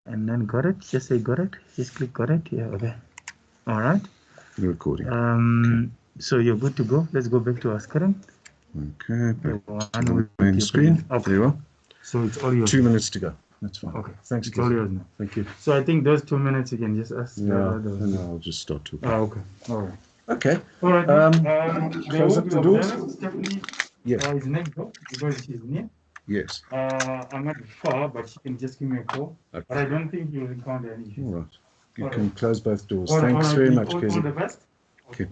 And then got it. Just say got it. Just click got it. Yeah, okay. All right. Recording. So you're good to go. Let's go back to our screen. Okay, back The one to the with main your screen. Okay. There you are. So it's all yours. 2 minutes to go. That's fine. Okay. Thanks, It's all yours now. Thank you. So I think those 2 minutes you can just ask. Yeah, and I'll just start talking. Oh, okay. All right. Okay. All right. Close up the doors. Stephanie Yes. is next door because she's near. Yes. I'm not far, but she can just give me a call. Okay. But I don't think you'll encounter any issues. All right. You can close both doors. All Thanks right, very much, all Kezi. the best. Okay.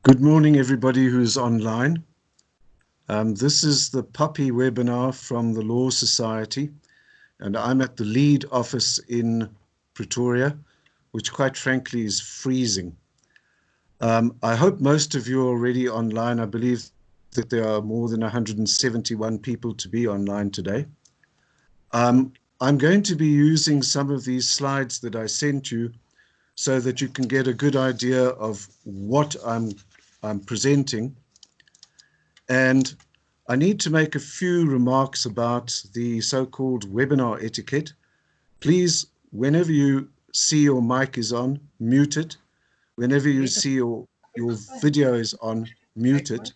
Good morning, everybody who's online. This is the POPIA webinar from the Law Society, and I'm at the lead office in Pretoria, which quite frankly is freezing. I hope most of you are already online. I believe that there are more than 171 people to be online today. I'm going to be using some of these slides that I sent you so that you can get a good idea of what I'm presenting. And I need to make a few remarks about the so-called webinar etiquette. Please, whenever you see your mic is on, mute it. Whenever you see your video is on, mute it.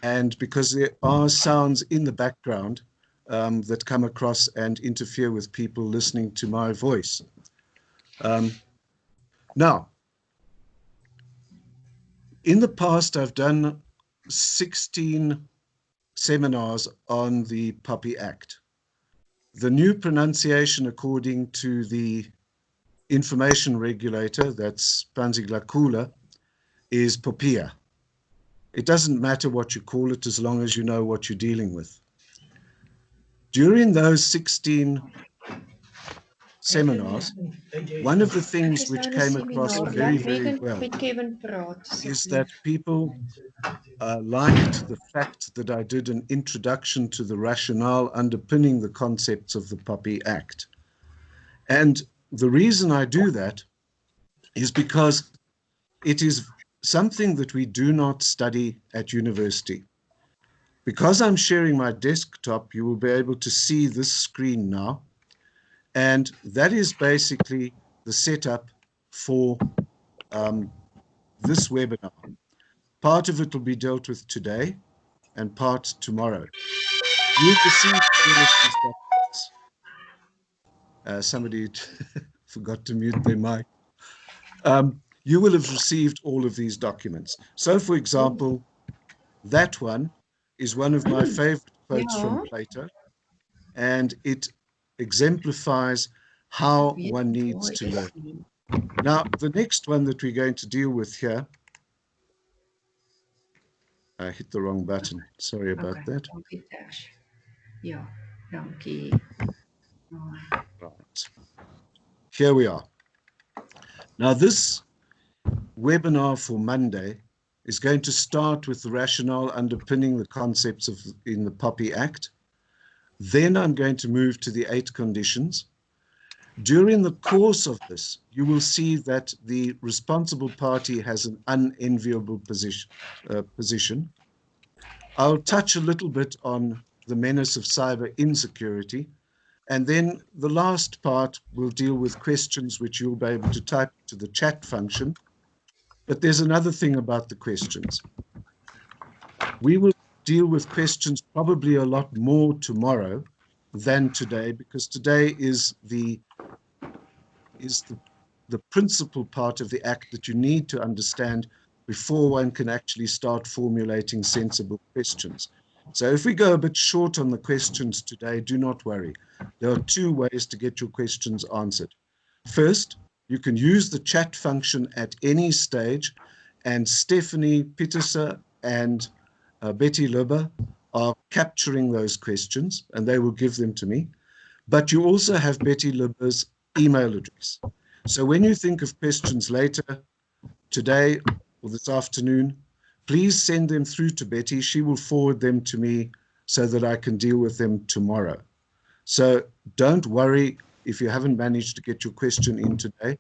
And because there are sounds in the background that come across and interfere with people listening to my voice. Now, in the past, I've done 16 seminars on the POPIA Act. The new pronunciation, according to the information regulator, that's Panziglakula, is POPIA. It doesn't matter what you call it as long as you know what you're dealing with. During those 16 seminars, one of the things which came across very, very well is that people liked the fact that I did an introduction to the rationale underpinning the concepts of the POPIA Act. And the reason I do that is because it is something that we do not study at university. Because I'm sharing my desktop, you will be able to see this screen now. And that is basically the setup for this webinar. Part of it will be dealt with today and part tomorrow. You've received all of these documents. Somebody forgot to mute their mic. You will have received all of these documents. So, for example, that one is one of my favorite quotes from Plato, and it exemplifies how one needs to learn. Now, the next one that we're going to deal with here, I hit the wrong button. Sorry about that. Right. Here we are. Now, this webinar for Monday is going to start with the rationale underpinning the concepts in the POPIA Act. Then I'm going to move to the 8 conditions. During the course of this, you will see that the responsible party has an unenviable position. I'll touch a little bit on the menace of cyber insecurity, and then the last part will deal with questions which you'll be able to type to the chat function. But there's another thing about the questions. We will deal with questions probably a lot more tomorrow than today, because today is the is the principal part of the act that you need to understand before one can actually start formulating sensible questions. So if we go a bit short on the questions today, do not worry. There are two ways to get your questions answered. First, you can use the chat function at any stage, and Stephanie Pieterse and Betty Lubber are capturing those questions, and they will give them to me. But you also have Betty Lubber's email address. So when you think of questions later, today or this afternoon, please send them through to Betty. She will forward them to me so that I can deal with them tomorrow. So don't worry if you haven't managed to get your question in today.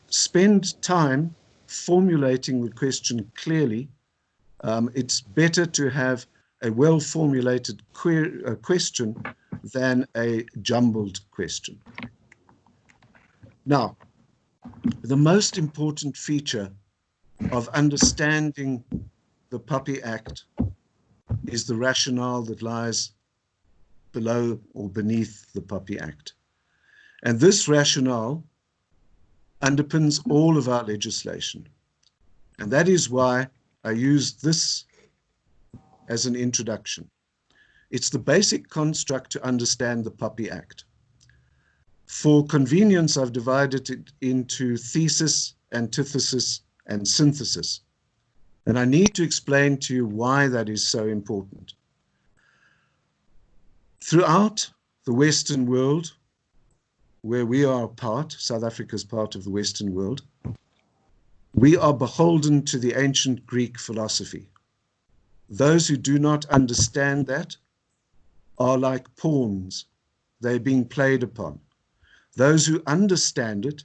Spend time formulating the question clearly. It's better to have a well-formulated question than a jumbled question. Now, the most important feature of understanding the POPIA Act is the rationale that lies below or beneath the POPIA Act. And this rationale underpins all of our legislation. And that is why I use this as an introduction. It's the basic construct to understand the POPIA Act. For convenience, I've divided it into thesis, antithesis, and synthesis. And I need to explain to you why that is so important. Throughout the Western world, where we are part, South Africa is part of the Western world, we are beholden to the ancient Greek philosophy. Those who do not understand that are like pawns. They're being played upon. Those who understand it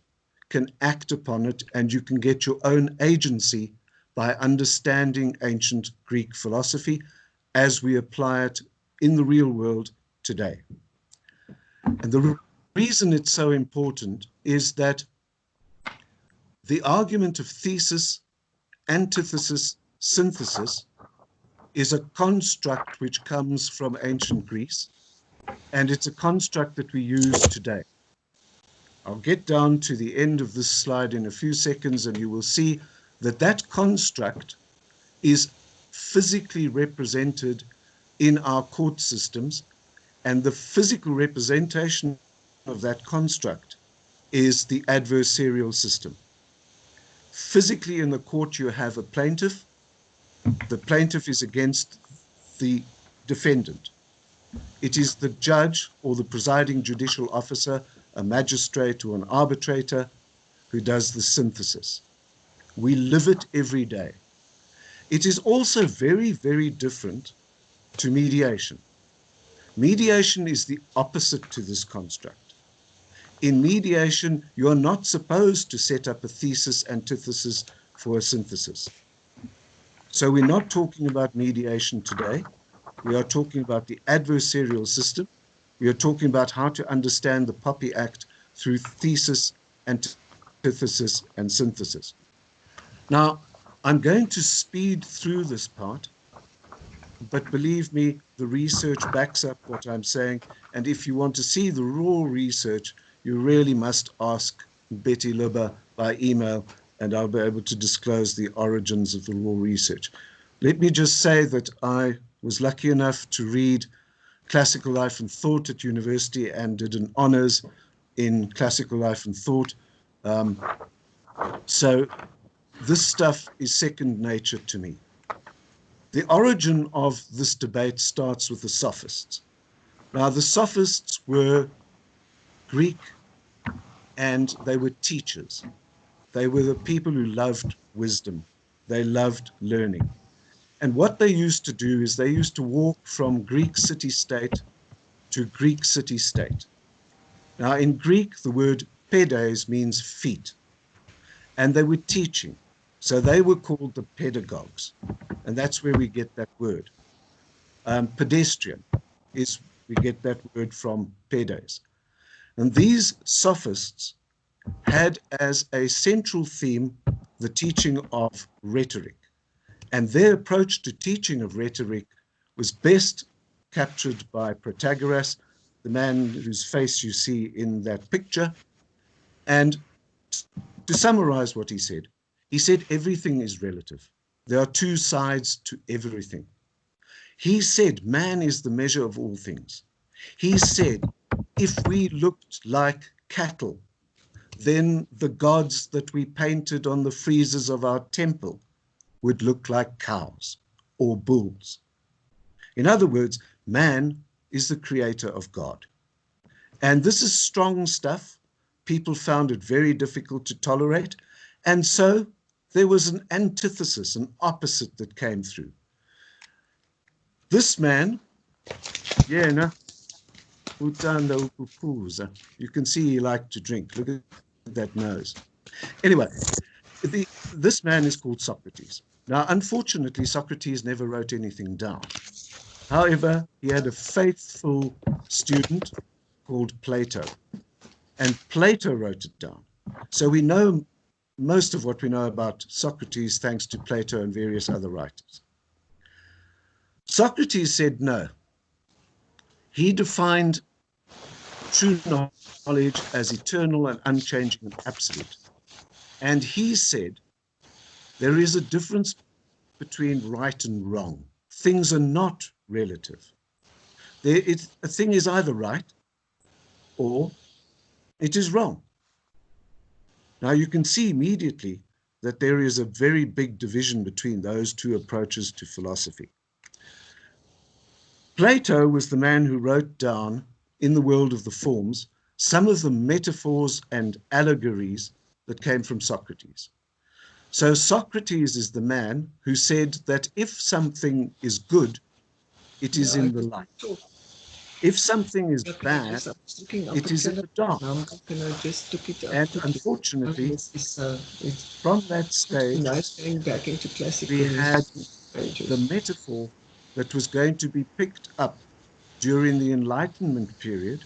can act upon it, and you can get your own agency by understanding ancient Greek philosophy as we apply it in the real world today. And the reason it's so important is that the argument of thesis, antithesis, synthesis is a construct which comes from ancient Greece, and it's a construct that we use today. I'll get down to the end of this slide in a few seconds, and you will see that that construct is physically represented in our court systems, and the physical representation of that construct is the adversarial system. Physically in the court, you have a plaintiff. The plaintiff is against the defendant. It is the judge or the presiding judicial officer, a magistrate or an arbitrator, who does the synthesis. We live it every day. It is also very, very different to mediation. Mediation is the opposite to this construct. In mediation, you are not supposed to set up a thesis, antithesis for a synthesis. So we're not talking about mediation today. We are talking about the adversarial system. We are talking about how to understand the POPIA Act through thesis, antithesis, and synthesis. Now, I'm going to speed through this part, but believe me, the research backs up what I'm saying. And if you want to see the raw research, you really must ask Betty Lubber by email, and I'll be able to disclose the origins of the raw research. Let me just say that I was lucky enough to read Classical Life and Thought at university and did an honors in Classical Life and Thought. So this stuff is second nature to me. The origin of this debate starts with the sophists. Now, the sophists were Greek, and they were teachers. They were the people who loved wisdom. They loved learning. And what they used to do is they used to walk from Greek city-state to Greek city-state. Now, in Greek, the word pedes means feet, and they were teaching. So they were called the pedagogues, and that's where we get that word. Pedestrian is, we get that word from pedes. And these sophists had as a central theme the teaching of rhetoric. And their approach to teaching of rhetoric was best captured by Protagoras, the man whose face you see in that picture. And to summarize what he said everything is relative. There are two sides to everything. He said man is the measure of all things. He said if we looked like cattle, then the gods that we painted on the friezes of our temple would look like cows or bulls. In other words, man is the creator of God. And this is strong stuff. People found it very difficult to tolerate. And so there was an antithesis, an opposite that came through. This man, you can see he liked to drink. Look at that nose. Anyway, this man is called Socrates. Now, unfortunately, Socrates never wrote anything down. However, he had a faithful student called Plato, and Plato wrote it down. So we know most of what we know about Socrates thanks to Plato and various other writers. Socrates said no. He defined true knowledge as eternal and unchanging and absolute. And he said there is a difference between right and wrong. Things are not relative. A thing is either right or it is wrong. Now you can see immediately that there is a very big division between those two approaches to philosophy. Plato was the man who wrote down in the world of the forms some of the metaphors and allegories that came from Socrates. So Socrates is the man who said that if something is good, it is in the light. If something is bad, it is in the dark. And unfortunately, from that stage, we had the metaphor that was going to be picked up during the Enlightenment period,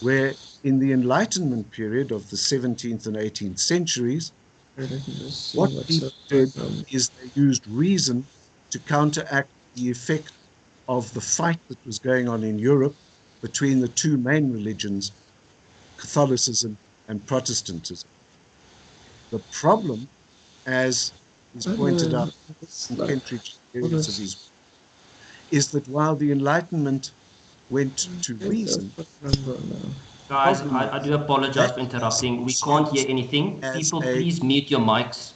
where in the Enlightenment period of the 17th and 18th centuries, what people did is they used reason to counteract the effect of the fight that was going on in Europe between the two main religions, Catholicism and Protestantism. The problem, as is pointed out in Kentridge's areas of his, is that while the Enlightenment went to reason, guys, I do apologize for interrupting. We can't hear anything. People, please mute your mics.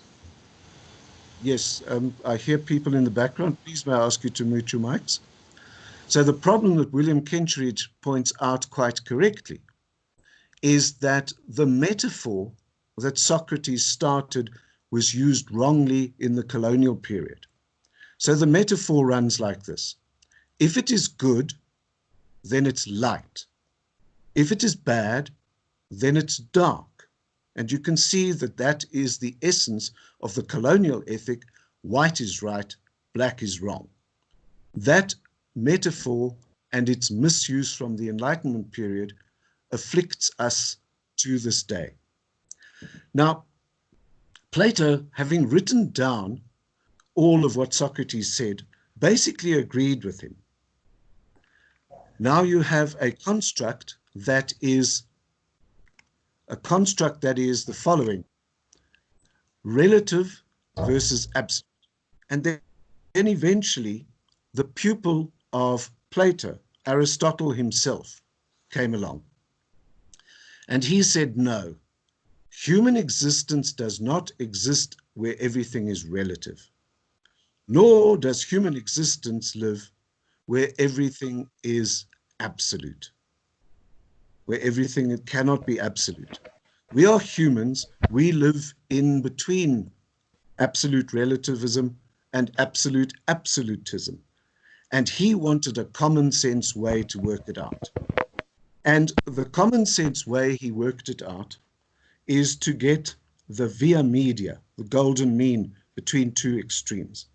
Yes, I hear people in the background. Please may I ask you to mute your mics? So the problem that William Kentridge points out quite correctly is that the metaphor that Socrates started was used wrongly in the colonial period. So the metaphor runs like this. If it is good, then it's light. If it is bad, then it's dark. And you can see that that is the essence of the colonial ethic. White is right, black is wrong. That metaphor and its misuse from the Enlightenment period afflicts us to this day. Now, Plato, having written down all of what Socrates said, basically agreed with him. Now you have a construct that is the following: relative versus absolute. And then eventually the pupil of Plato, Aristotle himself, came along. And he said, no, human existence does not exist where everything is relative, nor does human existence live where everything is absolute, where everything cannot be absolute. We are humans. We live in between absolute relativism and absolute absolutism. And he wanted a common sense way to work it out. And the common sense way he worked it out is to get the via media, the golden mean between two extremes.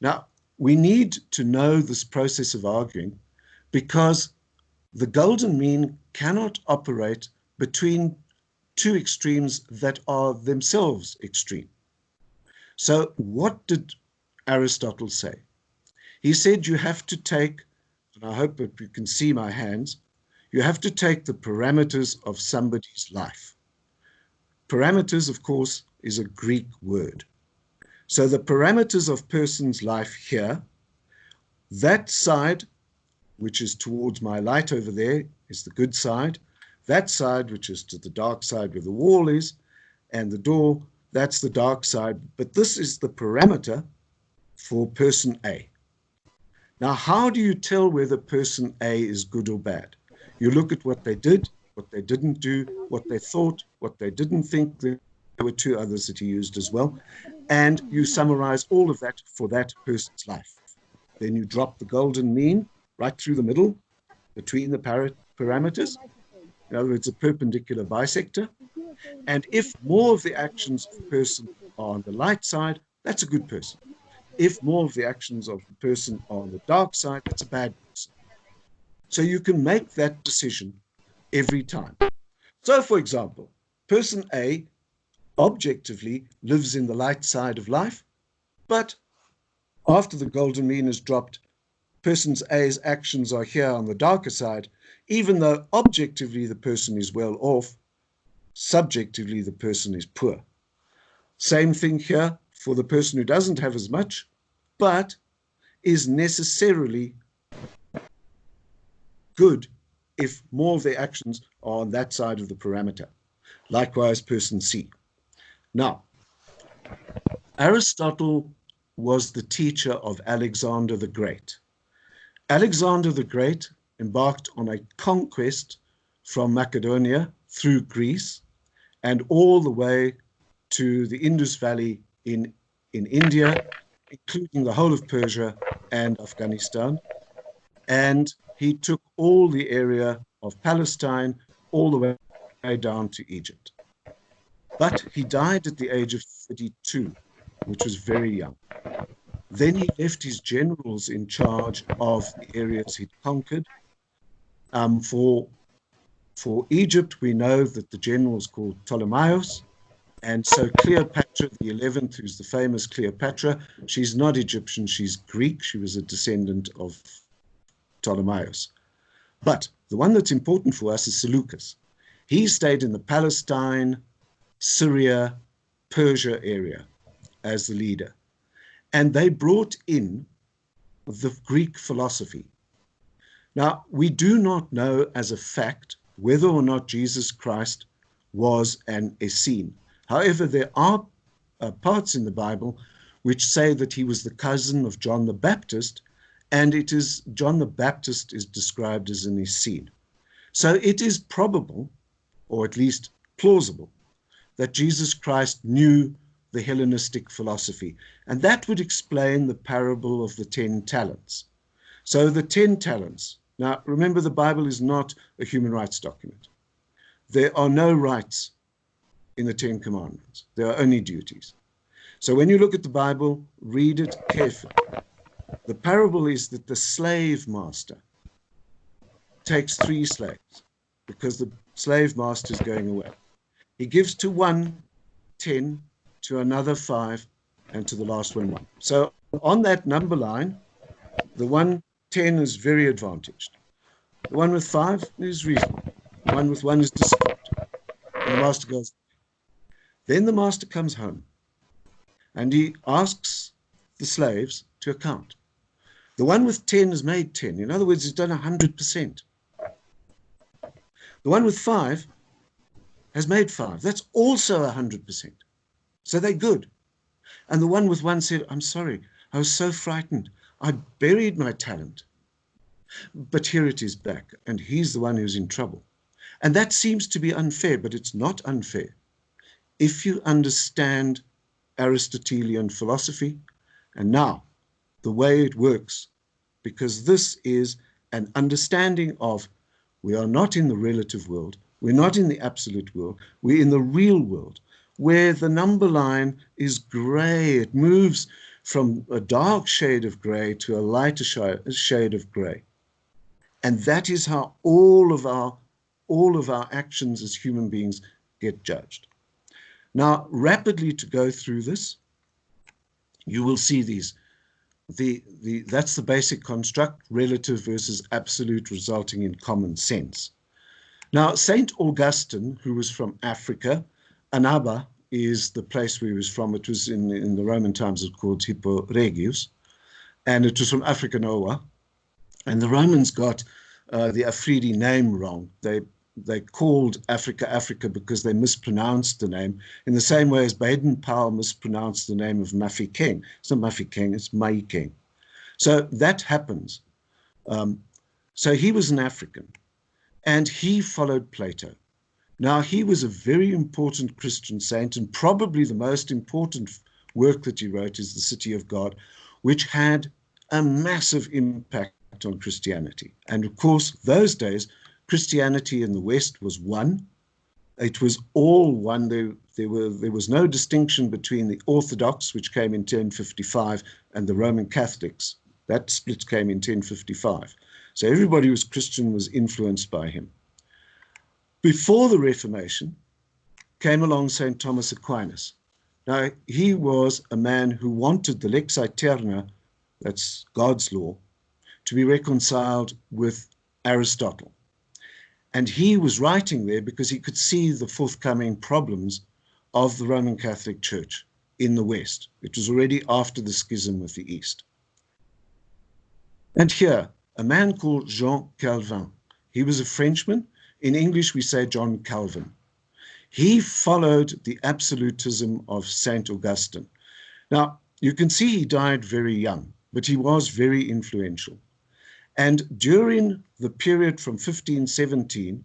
Now, we need to know this process of arguing because the golden mean cannot operate between two extremes that are themselves extreme. So what did Aristotle say? He said you have to take, and I hope that you can see my hands, you have to take the parameters of somebody's life. Parameters, of course, is a Greek word. So the parameters of person's life here, that side, which is towards my light over there, is the good side. That side, which is to the dark side where the wall is, and the door, that's the dark side. But this is the parameter for person A. Now, how do you tell whether person A is good or bad? You look at what they did, what they didn't do, what they thought, what they didn't think. There were two others that he used as well. And you summarize all of that for that person's life. Then you drop the golden mean right through the middle between the parameters. In other words, a perpendicular bisector. And if more of the actions of the person are on the light side, that's a good person. If more of the actions of the person are on the dark side, that's a bad person. So you can make that decision every time. So, for example, person A objectively lives in the light side of life, but after the golden mean is dropped, person A's actions are here on the darker side. Even though objectively the person is well off, subjectively the person is poor. Same thing here for the person who doesn't have as much, but is necessarily good if more of their actions are on that side of the parameter. Likewise, person C. Now, Aristotle was the teacher of Alexander the Great. Alexander the Great embarked on a conquest from Macedonia through Greece and all the way to the Indus Valley in India, including the whole of Persia and Afghanistan. And he took all the area of Palestine all the way down to Egypt. But he died at the age of 32, which was very young. Then he left his generals in charge of the areas he'd conquered. For Egypt, we know that the general was called Ptolemaeus. And so Cleopatra the 11th, who's the famous Cleopatra, she's not Egyptian, she's Greek. She was a descendant of Ptolemaeus. But the one that's important for us is Seleucus. He stayed in the Palestine, Syria, Persia area as the leader. And they brought in the Greek philosophy. Now, we do not know as a fact whether or not Jesus Christ was an Essene. However, there are parts in the Bible which say that he was the cousin of John the Baptist, and it is John the Baptist is described as an Essene. So it is probable, or at least plausible, that Jesus Christ knew the Hellenistic philosophy, and that would explain the parable of the 10 talents. So the 10 talents. Now, remember, the Bible is not a human rights document. There are no rights in the 10 commandments. There are only duties. So when you look at the Bible, read it carefully. The parable is that the slave master takes 3 slaves because the slave master is going away. He gives to one 10, to another 5, and to the last one 1. So on that number line, the one 10 is very advantaged. The one with 5 is reasonable. The one with 1 is disappointed. And the master goes. Then the master comes home and he asks the slaves to account. The one with 10 has made 10. In other words, he's done 100%. The one with 5 has made 5. That's also 100%. So they're good. And the one with 1 said, I'm sorry, I was so frightened. I buried my talent. But here it is back, and he's the one who's in trouble. And that seems to be unfair, but it's not unfair. If you understand Aristotelian philosophy, and now the way it works, because this is an understanding of we are not in the relative world, we're not in the absolute world, we're in the real world, where the number line is gray. It moves from a dark shade of gray to a lighter shade of gray. And that is how all of our actions as human beings get judged. Now, rapidly to go through this, you will see these. That's the basic construct, relative versus absolute, resulting in common sense. Now, St. Augustine, who was from Africa, Annaba is the place where he was from. It was in the Roman times, it was called Hippo Regius, and it was from Africa Nova. And the Romans got the Afridi name wrong. They called Africa Africa because they mispronounced the name, in the same way as Baden-Powell mispronounced the name of Mafeking. It's not Mafeking, it's Maikeng. So that happens. So he was an African, and he followed Plato. Now, he was a very important Christian saint, and probably the most important work that he wrote is The City of God, which had a massive impact on Christianity. And of course, those days, Christianity in the West was one. It was all one. There was no distinction between the Orthodox, which came in 1055, and the Roman Catholics. That split came in 1055. So everybody who was Christian was influenced by him. Before the Reformation came along St. Thomas Aquinas. Now, he was a man who wanted the lex aeterna, that's God's law, to be reconciled with Aristotle. And he was writing there because he could see the forthcoming problems of the Roman Catholic Church in the West. It was already after the schism with the East. And here, a man called Jean Calvin. He was a Frenchman. In English, we say John Calvin. He followed the absolutism of St. Augustine. Now, you can see he died very young, but he was very influential. And during the period from 1517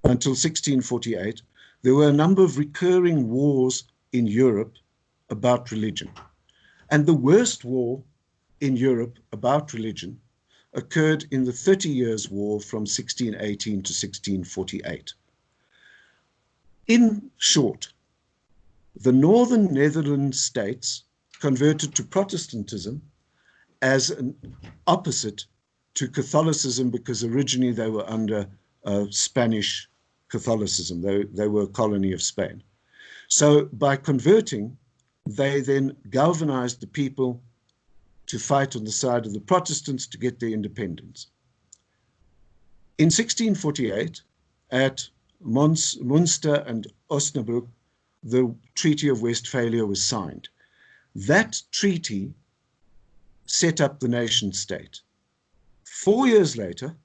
until 1648, there were a number of recurring wars in Europe about religion. And the worst war in Europe about religion occurred in the 30 Years' War from 1618 to 1648. In short, the northern Netherlands states converted to Protestantism as an opposite to Catholicism, because originally they were under Spanish Catholicism. They were a colony of Spain. So by converting, they then galvanized the people to fight on the side of the Protestants to get their independence. In 1648, at Münster and Osnabrück, the Treaty of Westphalia was signed. That treaty set up the nation state. 4 years later,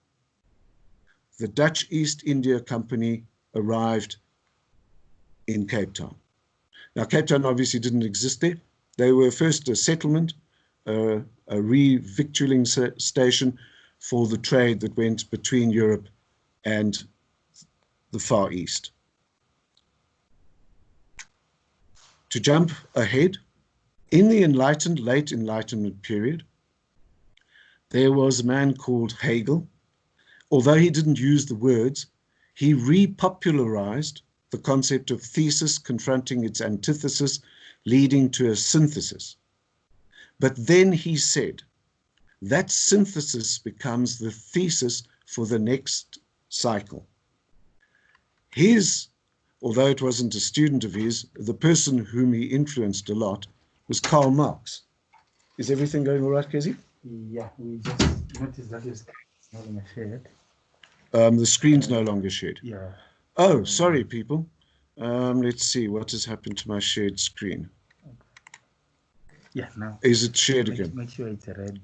the Dutch East India Company arrived in Cape Town. Now, Cape Town obviously didn't exist there. They were first a settlement, a re-victualling station for the trade that went between Europe and the Far East. To jump ahead, in the late Enlightenment period, there was a man called Hegel. Although he didn't use the words, he repopularized the concept of thesis confronting its antithesis, leading to a synthesis. But then he said, that synthesis becomes the thesis for the next cycle. Although it wasn't a student of his, the person whom he influenced a lot was Karl Marx. Is everything going all right, Kezi? Yeah, we just noticed that your screen is no longer shared. The screen's no longer shared. Yeah. Oh, sorry, people. Let's see what has happened to my shared screen. Yeah, now. Is it shared again? Make sure it's red.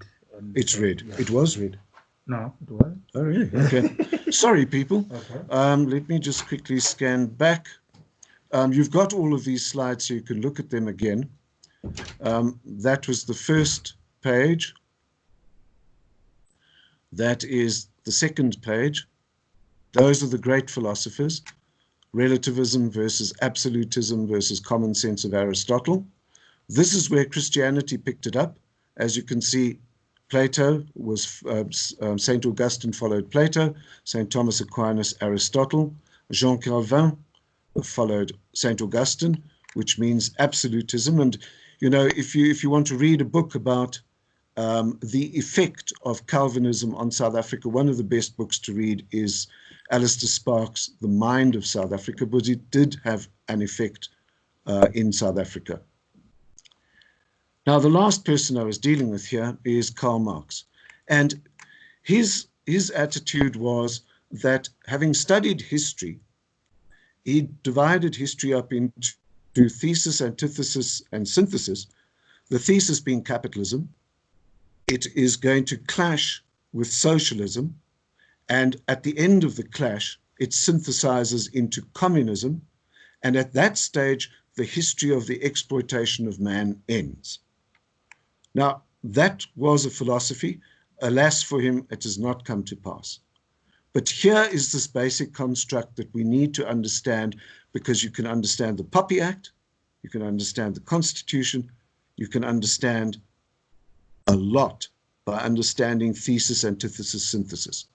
It's red. Yeah. It was red. No, it wasn't. Oh, really? Okay. Sorry, people. Okay. Let me just quickly scan back. You've got all of these slides, so you can look at them again. That was the first page. That is the second page. Those are the great philosophers. Relativism versus absolutism versus common sense of Aristotle. This is where Christianity picked it up. As you can see, Plato was, St. Augustine followed Plato, St. Thomas Aquinas, Aristotle, Jean Calvin followed St. Augustine, which means absolutism. And, you know, if you want to read a book about the effect of Calvinism on South Africa, one of the best books to read is Alistair Sparks' The Mind of South Africa, but it did have an effect in South Africa. Now, the last person I was dealing with here is Karl Marx. And his attitude was that having studied history, he divided history up into thesis, antithesis, and synthesis. The thesis being capitalism. It is going to clash with socialism, and at the end of the clash, it synthesizes into communism, and at that stage, the history of the exploitation of man ends. Now, that was a philosophy. Alas for him, it has not come to pass. But here is this basic construct that we need to understand, because you can understand the POPIA Act, you can understand the Constitution, you can understand a lot by understanding thesis, antithesis, synthesis.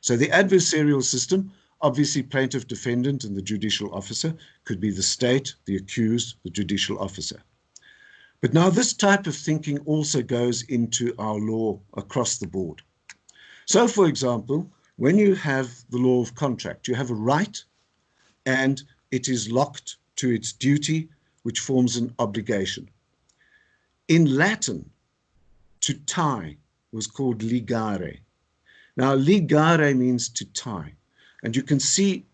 So the adversarial system, obviously plaintiff, defendant, and the judicial officer, could be the state, the accused, the judicial officer. But now this type of thinking also goes into our law across the board. So, for example, when you have the law of contract, you have a right and it is locked to its duty, which forms an obligation. In Latin, to tie was called ligare. Now, ligare means to tie. And you can see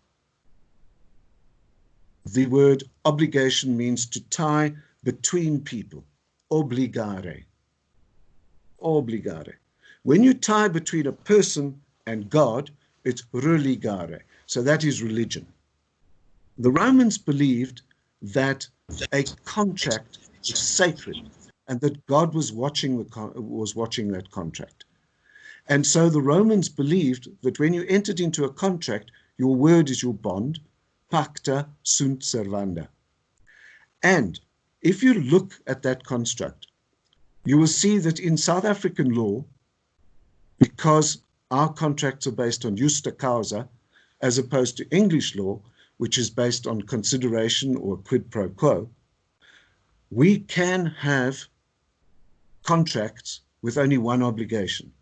the word obligation means to tie between people. Obligare. Obligare. When you tie between a person and God, it's religare. So that is religion. The Romans believed that a contract was sacred and that God was watching that contract. And so the Romans believed that when you entered into a contract, your word is your bond, pacta sunt servanda. And if you look at that construct, you will see that in South African law, because our contracts are based on justa causa, as opposed to English law, which is based on consideration or quid pro quo, we can have contracts with only one obligation.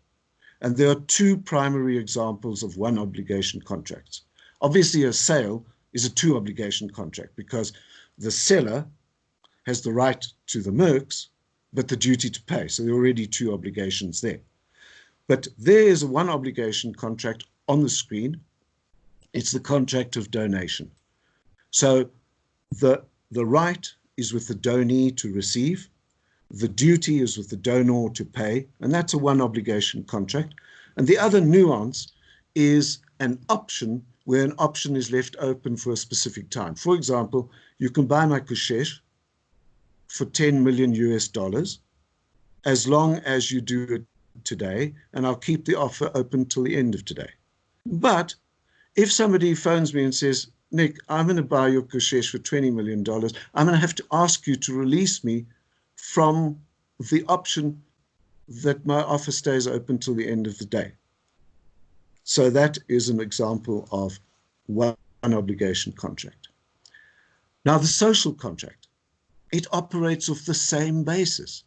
And there are two primary examples of one obligation contracts. Obviously, a sale is a two obligation contract because the seller has the right to the mercs, but the duty to pay. So there are already two obligations there. But there is a one obligation contract on the screen. It's the contract of donation. So the right is with the donee to receive. The duty is with the donor to pay, and that's a one obligation contract. And the other nuance is an option where an option is left open for a specific time. For example, you can buy my kushesh for $10 million US, as long as you do it today, and I'll keep the offer open till the end of today. But if somebody phones me and says, Nick, I'm going to buy your kushesh for $20 million, I'm going to have to ask you to release me from the option that my offer stays open till the end of the day. So that is an example of one obligation contract. Now, the social contract, it operates off the same basis.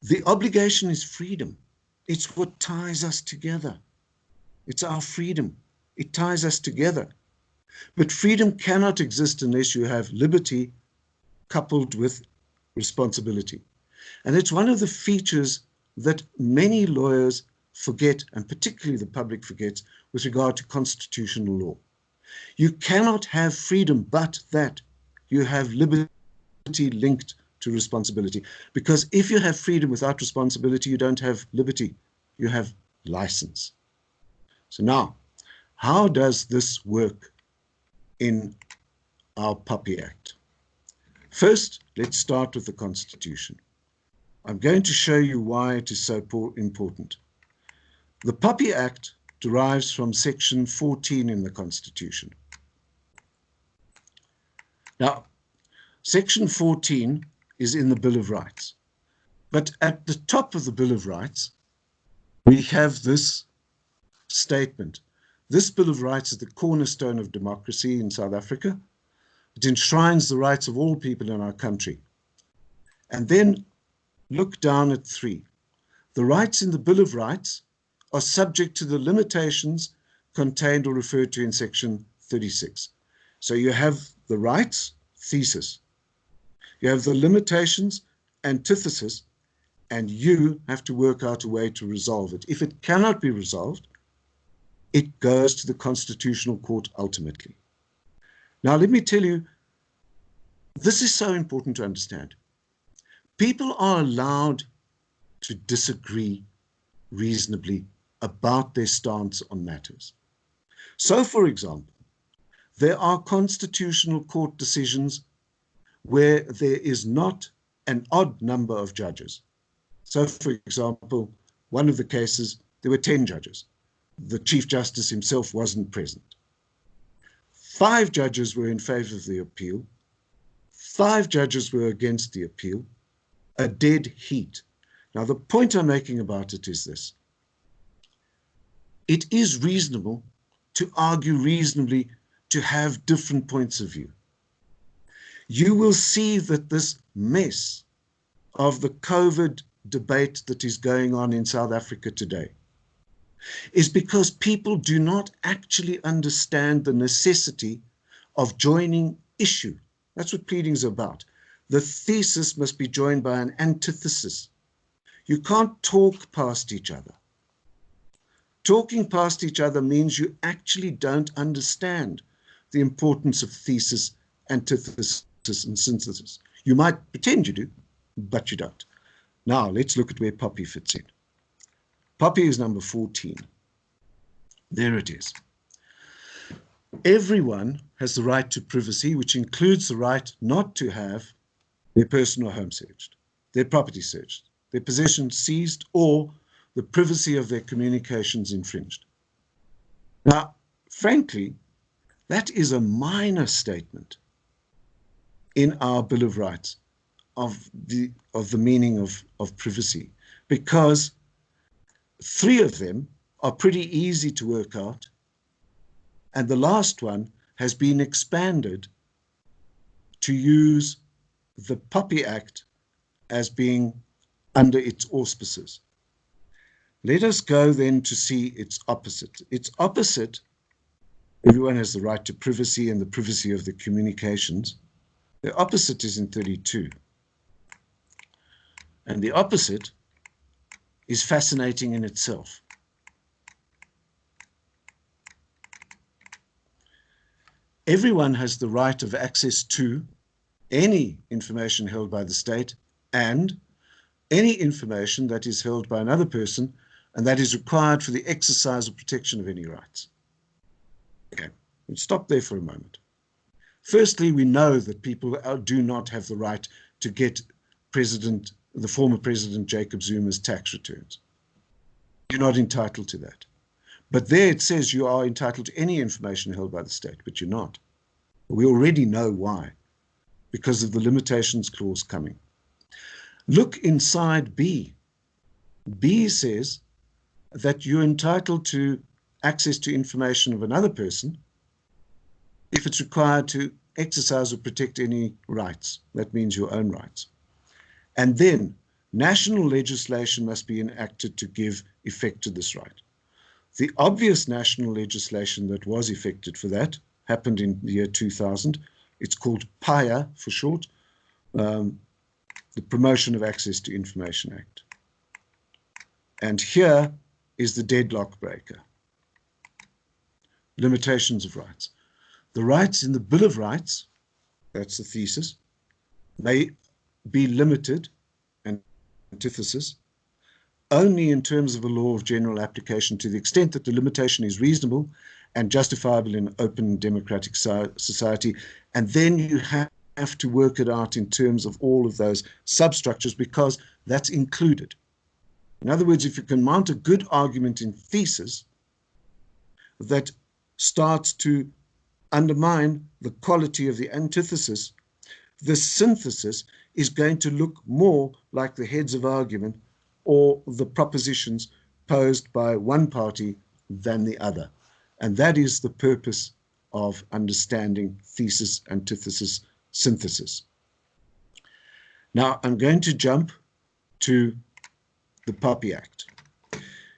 The obligation is freedom. It's what ties us together. It's our freedom. It ties us together. But freedom cannot exist unless you have liberty coupled with responsibility. And it's one of the features that many lawyers forget, and particularly the public forgets, with regard to constitutional law. You cannot have freedom but that you have liberty linked to responsibility. Because if you have freedom without responsibility, you don't have liberty, you have license. So now, how does this work in our POPIA Act? First, let's start with the Constitution. I'm going to show you why it is so important. The POPIA Act derives from section 14 in the Constitution. Now, section 14 is in the Bill of Rights. But at the top of the Bill of Rights, we have this statement. This Bill of Rights is the cornerstone of democracy in South Africa. It enshrines the rights of all people in our country. And then look down at 3. The rights in the Bill of Rights are subject to the limitations contained or referred to in section 36. So you have the rights, thesis. You have the limitations, antithesis, and you have to work out a way to resolve it. If it cannot be resolved, it goes to the Constitutional Court ultimately. Now, let me tell you, this is so important to understand. People are allowed to disagree reasonably about their stance on matters. So, for example, there are Constitutional Court decisions where there is not an odd number of judges. So, for example, one of the cases, there were 10 judges. The Chief Justice himself wasn't present. 5 judges were in favor of the appeal. 5 judges were against the appeal. A dead heat. Now, the point I'm making about it is this. It is reasonable to argue reasonably, to have different points of view. You will see that this mess of the COVID debate that is going on in South Africa today is because people do not actually understand the necessity of joining issue. That's what pleading is about. The thesis must be joined by an antithesis. You can't talk past each other. Talking past each other means you actually don't understand the importance of thesis, antithesis, and synthesis. You might pretend you do, but you don't. Now, let's look at where POPIA fits in. POPIA is number 14. There it is. Everyone has the right to privacy, which includes the right not to have their personal home searched, their property searched, their possessions seized, or the privacy of their communications infringed. Now, frankly, that is a minor statement in our Bill of Rights of the meaning of privacy, because 3 of them are pretty easy to work out, and the last one has been expanded to use the POPIA Act as being under its auspices. Let us go then to see its opposite. Its opposite, everyone has the right to privacy and the privacy of the communications. The opposite is in 32. And the opposite is fascinating in itself. Everyone has the right of access to any information held by the state and any information that is held by another person and that is required for the exercise or protection of any rights. Okay, let's stop there for a moment. Firstly, we know that people do not have the right to get the former President Jacob Zuma's tax returns. You're not entitled to that. But there it says you are entitled to any information held by the state, but you're not. We already know why, because of the limitations clause coming. Look inside B. B says that you're entitled to access to information of another person if it's required to exercise or protect any rights. That means your own rights. And then national legislation must be enacted to give effect to this right. The obvious national legislation that was effected for that happened in the year 2000. It's called POPIA for short, the Promotion of Access to Information Act. And here is the deadlock breaker. Limitations of rights. The rights in the Bill of Rights, that's the thesis, may be limited, and antithesis, only in terms of a law of general application to the extent that the limitation is reasonable and justifiable in an open democratic society. And then you have to work it out in terms of all of those substructures, because that's included. In other words, if you can mount a good argument in thesis that starts to undermine the quality of the antithesis, the synthesis is going to look more like the heads of argument or the propositions posed by one party than the other. And that is the purpose of understanding thesis, antithesis, synthesis. Now, I'm going to jump to the POPIA Act.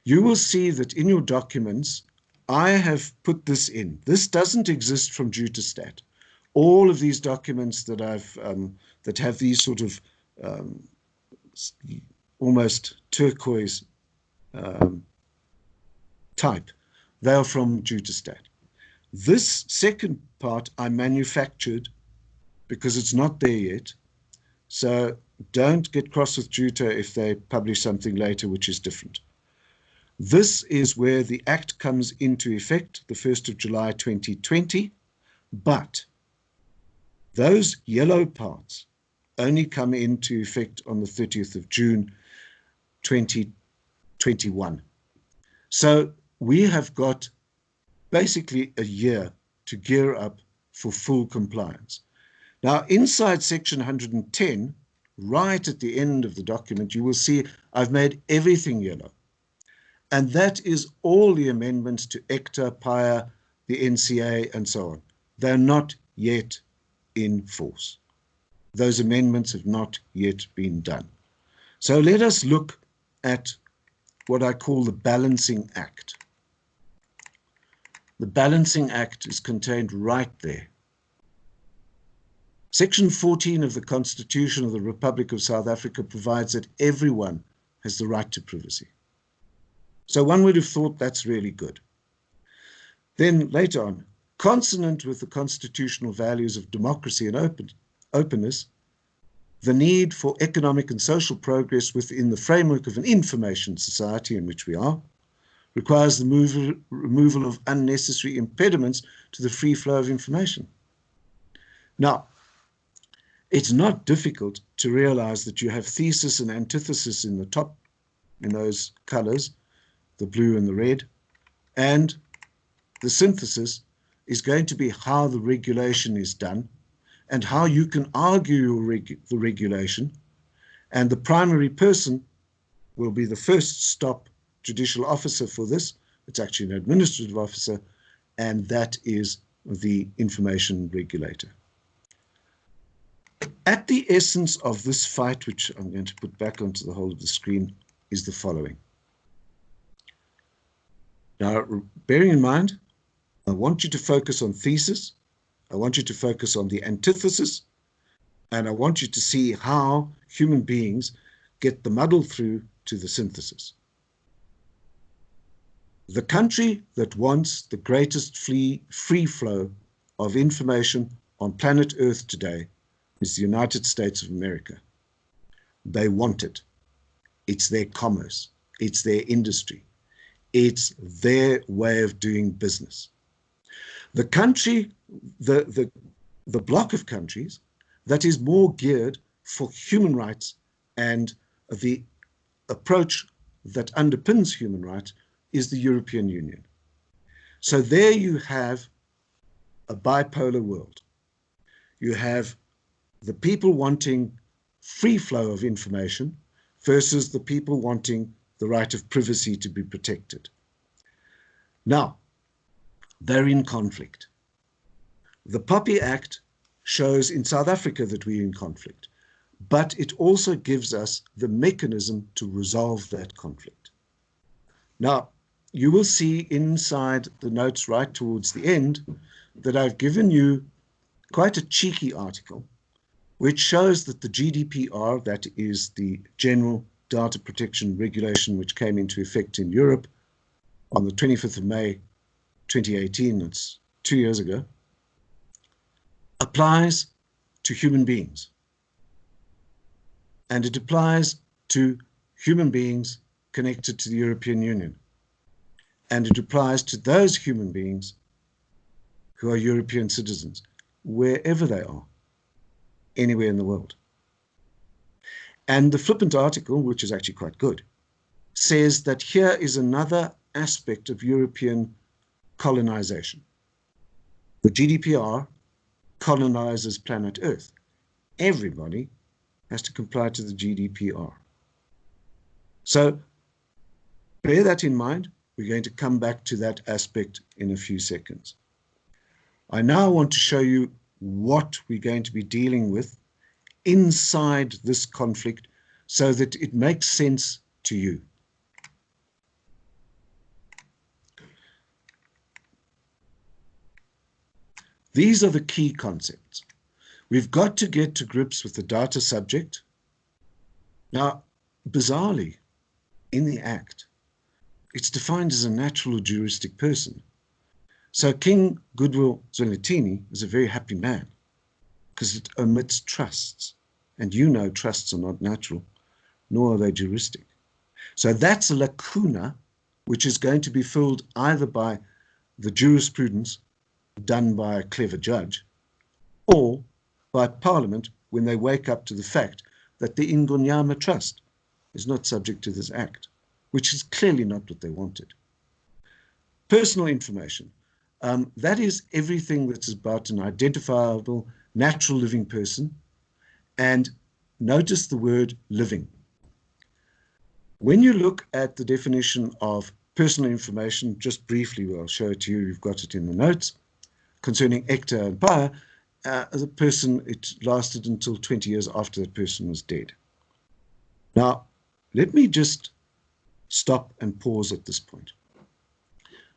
You will see that in your documents, I have put this in. This doesn't exist from Jutastat. All of these documents that that have these sort of almost turquoise type, They are from Jutastat. This second part I manufactured because it's not there yet. So don't get cross with Juta if they publish something later which is different. This is where the Act comes into effect, the 1st of July 2020, but those yellow parts only come into effect on the 30th of June 2021. So we have got basically a year to gear up for full compliance. Now, inside section 110, right at the end of the document, you will see I've made everything yellow. And that is all the amendments to ECTA, PIA, the NCA, and so on. They're not yet in force. Those amendments have not yet been done. So let us look at what I call the Balancing Act. The Balancing Act is contained right there. Section 14 of the Constitution of the Republic of South Africa provides that everyone has the right to privacy. So one would have thought that's really good. Then later on, consonant with the constitutional values of democracy and openness, the need for economic and social progress within the framework of an information society in which we are, requires the removal of unnecessary impediments to the free flow of information. Now, it's not difficult to realize that you have thesis and antithesis in the top, in those colors, the blue and the red, and the synthesis is going to be how the regulation is done and how you can argue the regulation, and the primary person will be the first stop judicial officer for this. It's actually an administrative officer, and that is the information regulator. At the essence of this fight, which I'm going to put back onto the whole of the screen, is the following. Now, bearing in mind, I want you to focus on thesis, I want you to focus on the antithesis, and I want you to see how human beings get the muddle through to the synthesis. The country that wants the greatest free flow of information on planet Earth today is the United States of America. They want it. It's their commerce. It's their industry. It's their way of doing business. The country, the block of countries that is more geared for human rights and the approach that underpins human rights is the European Union. So there you have a bipolar world. You have the people wanting free flow of information versus the people wanting the right of privacy to be protected. Now, they're in conflict. The POPIA Act shows in South Africa that we're in conflict, but it also gives us the mechanism to resolve that conflict. Now, you will see inside the notes right towards the end that I've given you quite a cheeky article which shows that the GDPR, that is the General Data Protection Regulation, which came into effect in Europe on the 25th of May 2018, that's 2 years ago, applies to human beings. And it applies to human beings connected to the European Union. And it applies to those human beings who are European citizens, wherever they are, anywhere in the world. And the flippant article, which is actually quite good, says that here is another aspect of European colonization. The GDPR colonizes planet Earth. Everybody has to comply to the GDPR. So bear that in mind. We're going to come back to that aspect in a few seconds. I now want to show you what we're going to be dealing with inside this conflict so that it makes sense to you. These are the key concepts. We've got to get to grips with the data subject. Now, bizarrely, in the Act, it's defined as a natural or juristic person. So King Goodwill Zwelithini is a very happy man because it omits trusts. And you know trusts are not natural, nor are they juristic. So that's a lacuna which is going to be filled either by the jurisprudence done by a clever judge or by Parliament when they wake up to the fact that the Ingonyama Trust is not subject to this act, which is clearly not what they wanted. Personal information. That is everything that's about an identifiable, natural living person. And notice the word living. When you look at the definition of personal information, just briefly, I'll show it to you, you've got it in the notes, concerning Hector and Paya, as a person, it lasted until 20 years after that person was dead. Now, let me just stop and pause at this point.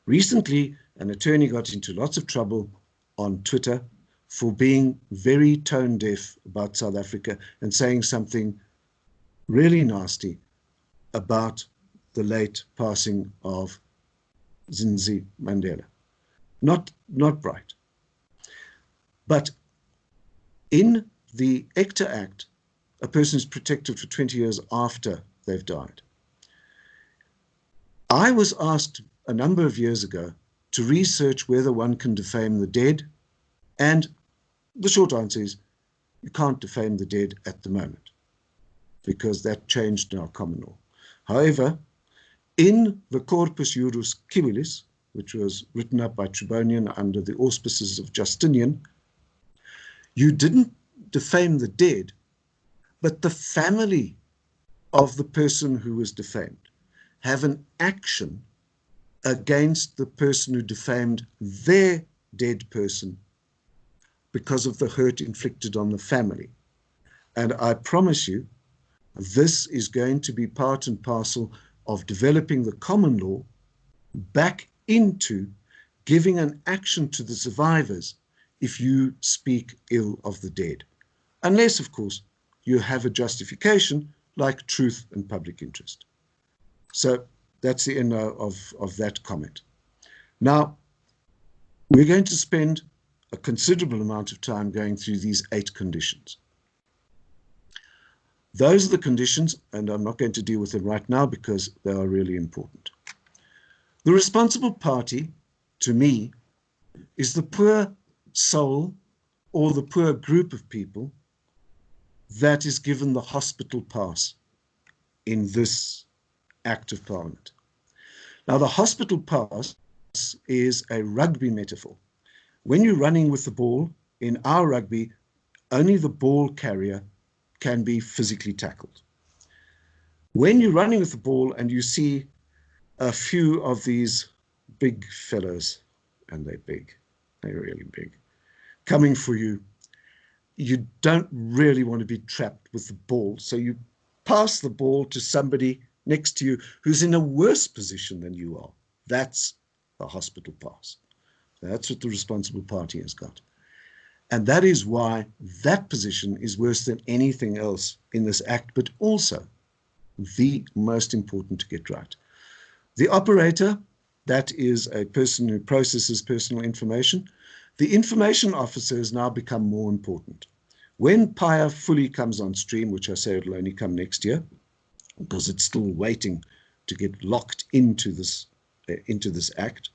Recently, an attorney got into lots of trouble on Twitter for being very tone deaf about South Africa and saying something really nasty about the late passing of Zinzi Mandela. Not bright. But in the Hector Act, a person is protected for 20 years after they've died. I was asked a number of years ago to research whether one can defame the dead, and the short answer is you can't defame the dead at the moment because that changed in our common law. However, in the Corpus Juris Civilis, which was written up by Tribonian under the auspices of Justinian, you didn't defame the dead, but the family of the person who was defamed have an action against the person who defamed their dead person because of the hurt inflicted on the family. And I promise you, this is going to be part and parcel of developing the common law back into giving an action to the survivors if you speak ill of the dead. Unless, of course, you have a justification like truth and public interest. So that's the end of that comment. Now, we're going to spend a considerable amount of time going through these 8 conditions. Those are the conditions, and I'm not going to deal with them right now because they are really important. The responsible party, to me, is the poor soul or the poor group of people that is given the hospital pass in this Act of Parliament. Now, the hospital pass is a rugby metaphor. When you're running with the ball, in our rugby, only the ball carrier can be physically tackled. When you're running with the ball and you see a few of these big fellows, and they're big, they're really big, coming for you, you don't really want to be trapped with the ball. So you pass the ball to somebody next to you who's in a worse position than you are. That's a hospital pass. That's what the responsible party has got. And that is why that position is worse than anything else in this act, but also the most important to get right. The operator, that is a person who processes personal information. The information officer has now become more important. When POPIA fully comes on stream, which I say it'll only come next year, because it's still waiting to get locked into this act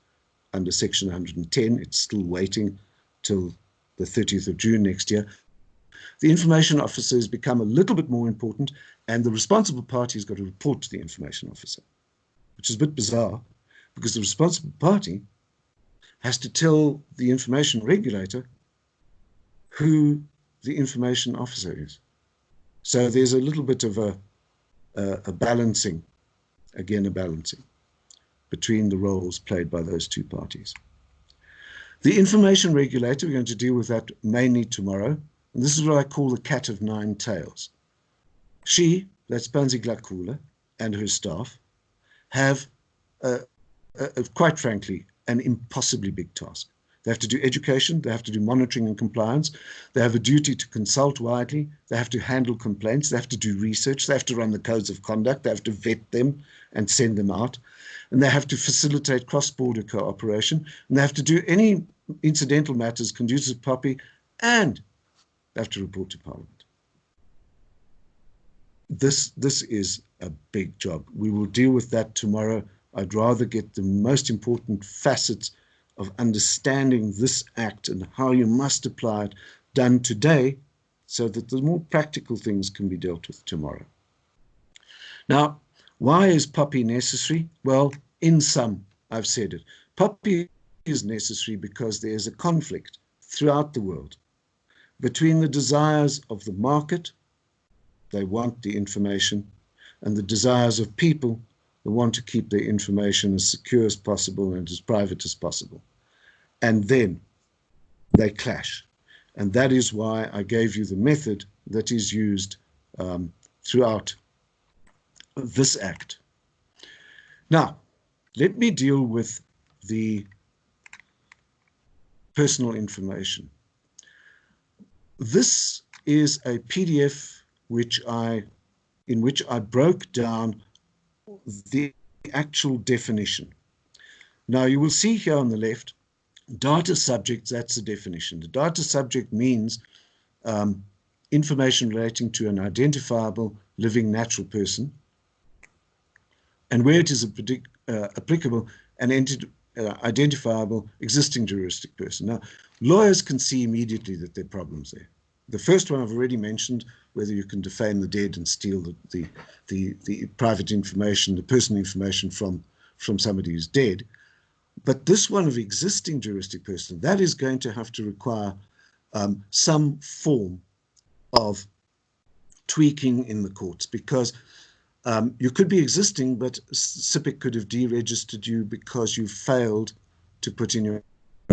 under Section 110, it's still waiting till the 30th of June next year. The information officer has become a little bit more important, and the responsible party has got to report to the information officer, which is a bit bizarre because the responsible party has to tell the information regulator who the information officer is. So there's a little bit of a balancing, again, a balancing between the roles played by those two parties. The information regulator, we're going to deal with that mainly tomorrow. And this is what I call the cat of 9 tails. She, that's Panzi Glakula, and her staff have, quite frankly, an impossibly big task. They have to do education, they have to do monitoring and compliance, they have a duty to consult widely, they have to handle complaints, they have to do research, they have to run the codes of conduct, they have to vet them and send them out. and they have to facilitate cross-border cooperation, and they have to do any incidental matters conducive to POPI, and they have to report to Parliament. This is a big job. We will deal with that tomorrow. I'd rather get the most important facets of understanding this Act and how you must apply it done today, so that the more practical things can be dealt with tomorrow. Now, why is POPI necessary? Well, in sum, I've said it. POPI is necessary because there is a conflict throughout the world between the desires of the market, they want the information, and the desires of people who want to keep their information as secure as possible and as private as possible. And then they clash. And that is why I gave you the method that is used throughout this Act. Now, let me deal with the personal information. This is a PDF in which I broke down the actual definition. Now, you will see here on the left, data subjects, that's the definition. The data subject means information relating to an identifiable living natural person, and where it is applicable, an identifiable existing juristic person. Now, lawyers can see immediately that there are problems there. The first one I've already mentioned, whether you can defame the dead and steal the private information, the personal information from somebody who's dead. But this one of existing juristic person, that is going to have to require some form of tweaking in the courts, because you could be existing, but SIPC could have deregistered you because you failed to put in your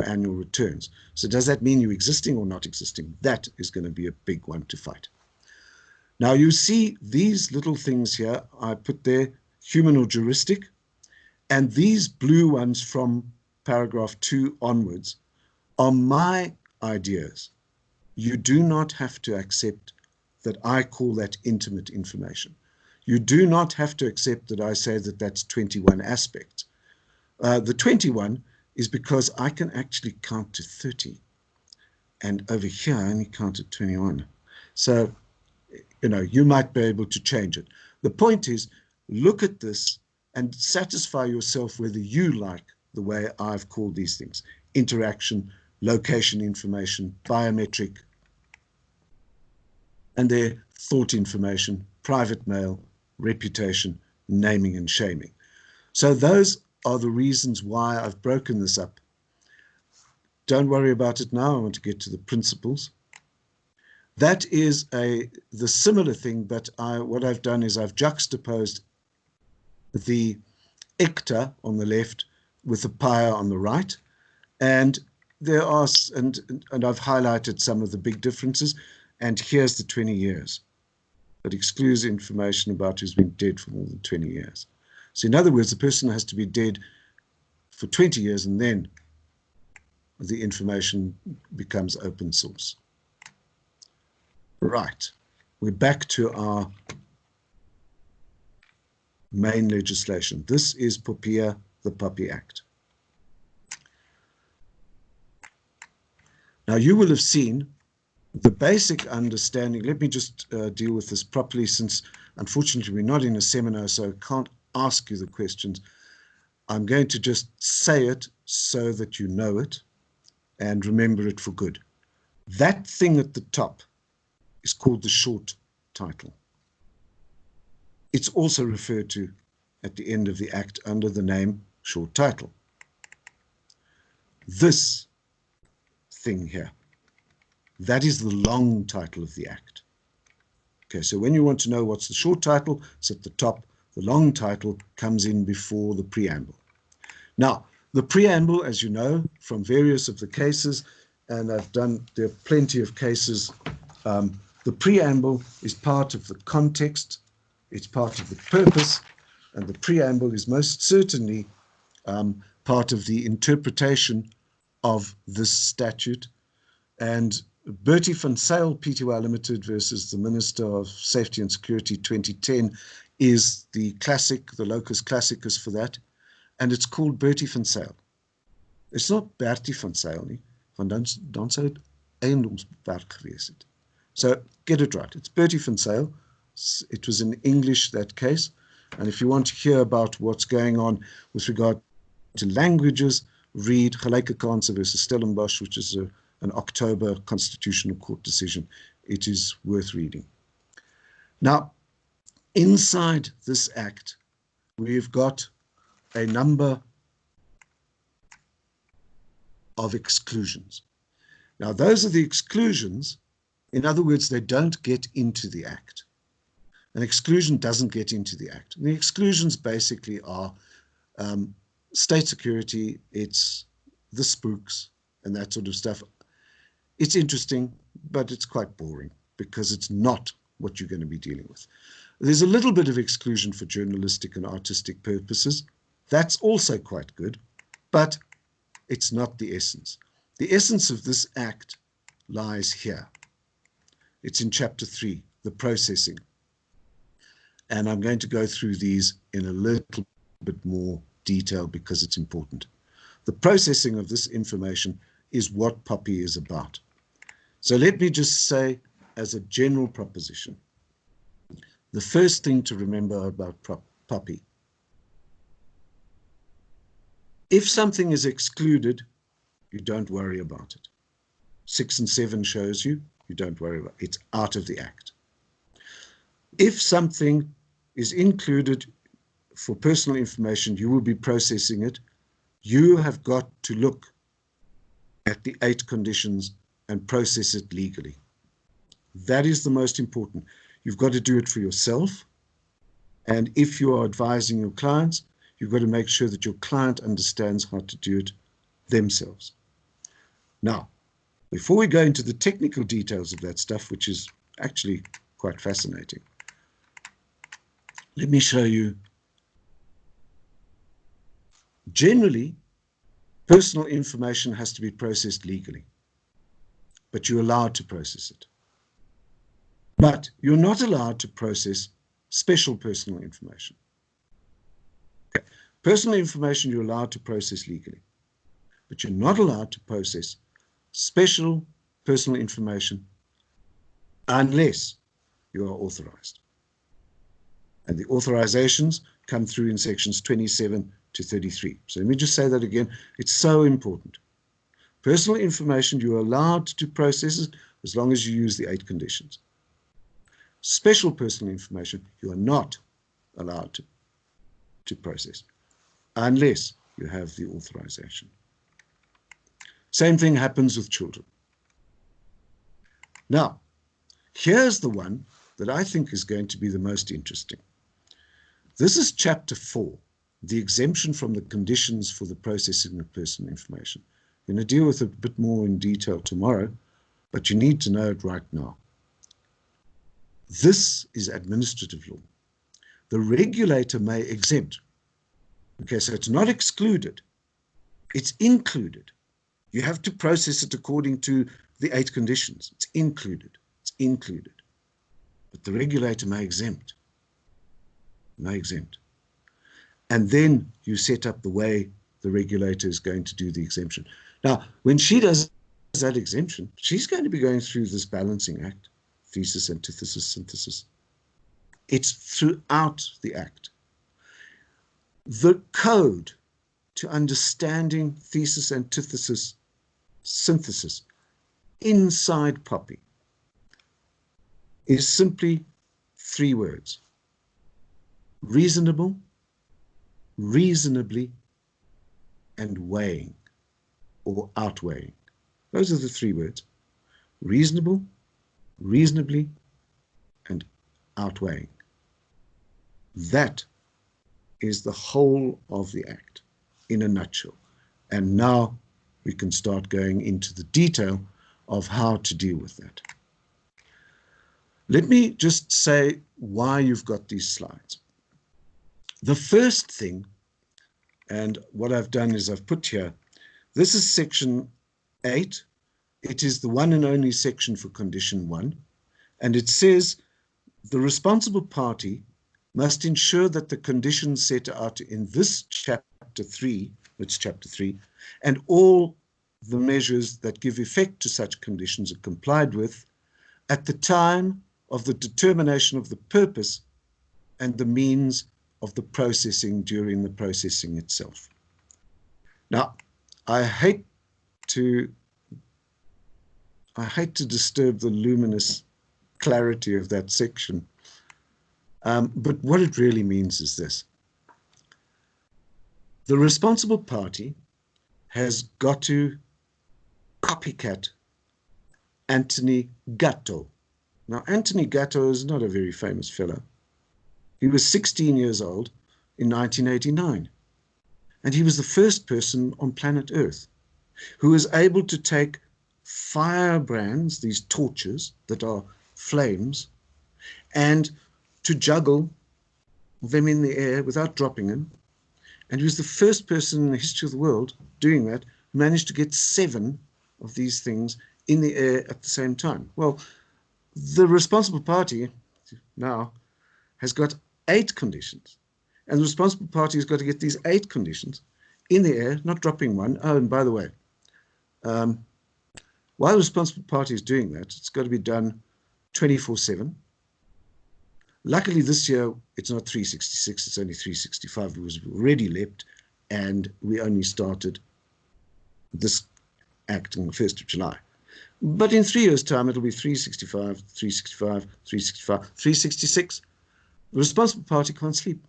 annual returns. So does that mean you're existing or not existing? That is going to be a big one to fight. Now you see these little things here, I put there, human or juristic, and these blue ones from paragraph 2 onwards are my ideas. You do not have to accept that I call that intimate information. You do not have to accept that I say that that's 21 aspects. The 21 is because I can actually count to 30. And over here, I only counted 21. So, you might be able to change it. The point is, look at this and satisfy yourself whether you like the way I've called these things: interaction, location information, biometric, and their thought information, private mail, reputation, naming and shaming. So those are the reasons why I've broken this up. Don't worry about it now. I want to get to the principles. That is the similar thing, but what I've done is I've juxtaposed the ICTA on the left with the PIA on the right, and there are and I've highlighted some of the big differences. And here's the 20 years. That excludes information about who's been dead for more than 20 years. So in other words, the person has to be dead for 20 years, and then the information becomes open source. Right, we're back to our main legislation. This is POPIA, the POPI Act. Now you will have seen the basic understanding. Let me just deal with this properly, since unfortunately we're not in a seminar, so I can't ask you the questions. I'm going to just say it so that you know it and remember it for good. That thing at the top is called the short title. It's also referred to at the end of the Act under the name short title. This thing here, that is the long title of the Act. Okay, so when you want to know what's the short title, it's at the top. The long title comes in before the preamble. Now, the preamble, as you know, from various of the cases, and there are plenty of cases, the preamble is part of the context, it's part of the purpose, and the preamble is most certainly part of the interpretation of this statute. And Bertie van Zyl, Pty Limited versus the Minister of Safety and Security 2010 is the classic, the locus classicus for that. and it's called Bertie van Zyl. It's not Bertie van Zyl nie, want dan sou dit eiendomswerk gewees het. So get it right. It's Bertie van Zyl. It was in English, that case. And if you want to hear about what's going on with regard to languages, read Gelyke Kanse versus Stellenbosch, which is an October Constitutional Court decision. It is worth reading. Now, inside this act, we've got a number of exclusions. Now, those are the exclusions. In other words, they don't get into the act. An exclusion doesn't get into the act. And the exclusions basically are state security, it's the spooks and that sort of stuff. It's interesting, but it's quite boring because it's not what you're going to be dealing with. There's a little bit of exclusion for journalistic and artistic purposes. That's also quite good, but it's not the essence. The essence of this act lies here. It's in chapter 3, the processing. And I'm going to go through these in a little bit more detail because it's important. The processing of this information is what POPIA is about. So let me just say, as a general proposition, the first thing to remember about POPIA, if something is excluded, you don't worry about it. 6 and 7 shows you, you don't worry about it. It's out of the act. If something is included for personal information, you will be processing it. You have got to look at the 8 conditions and process it legally. That is the most important. You've got to do it for yourself. And if you are advising your clients, you've got to make sure that your client understands how to do it themselves. Now, before we go into the technical details of that stuff, which is actually quite fascinating, let me show you. Generally, personal information has to be processed legally, but you're allowed to process it. But you're not allowed to process special personal information. Okay. Personal information you're allowed to process legally, but you're not allowed to process special personal information unless you are authorized. And the authorizations come through in sections 27 to 33. So let me just say that again. It's so important. Personal information, you're allowed to process it as long as you use the 8 conditions. Special personal information, you are not allowed to process unless you have the authorization. Same thing happens with children. Now, here's the one that I think is going to be the most interesting. This is chapter 4, the exemption from the conditions for the processing of personal information. I'm going to deal with it a bit more in detail tomorrow, but you need to know it right now. This is administrative law. The regulator may exempt. Okay, so it's not excluded, it's included. You have to process it according to the 8 conditions. It's included, it's included. But the regulator may exempt. May exempt. And then you set up the way the regulator is going to do the exemption. Now, when she does that exemption, she's going to be going through this balancing act, thesis, antithesis, synthesis. It's throughout the act. The code to understanding thesis, antithesis, synthesis inside POPIA is simply 3 words. Reasonable, reasonably, and weighing or outweighing. Those are the 3 words. Reasonable, reasonably, and outweighing. That is the whole of the act in a nutshell. And now we can start going into the detail of how to deal with that. Let me just say why you've got these slides. The first thing, and what I've done is I've put here, this is section 8. It is the one and only section for condition 1. And it says the responsible party must ensure that the conditions set out in this chapter 3, it's chapter 3, and all the measures that give effect to such conditions are complied with at the time of the determination of the purpose and the means of the processing during the processing itself. Now, I hate to disturb the luminous clarity of that section, but what it really means is this. The responsible party has got to copycat Anthony Gatto. Now, Anthony Gatto is not a very famous fellow. He was 16 years old in 1989, and he was the first person on planet Earth who was able to take firebrands, these torches that are flames, and to juggle them in the air without dropping them. And he was the first person in the history of the world doing that, who managed to get 7 of these things in the air at the same time. Well, the responsible party now has got 8 conditions, and the responsible party has got to get these 8 conditions in the air, not dropping one. Oh, and by the way, while the responsible party is doing that, it's got to be done 24/7. Luckily, this year, it's not 366, it's only 365. It was already leapt, and we only started this act on the 1st of July. But in 3 years' time, it'll be 365, 365, 365, 366. The responsible party can't sleep,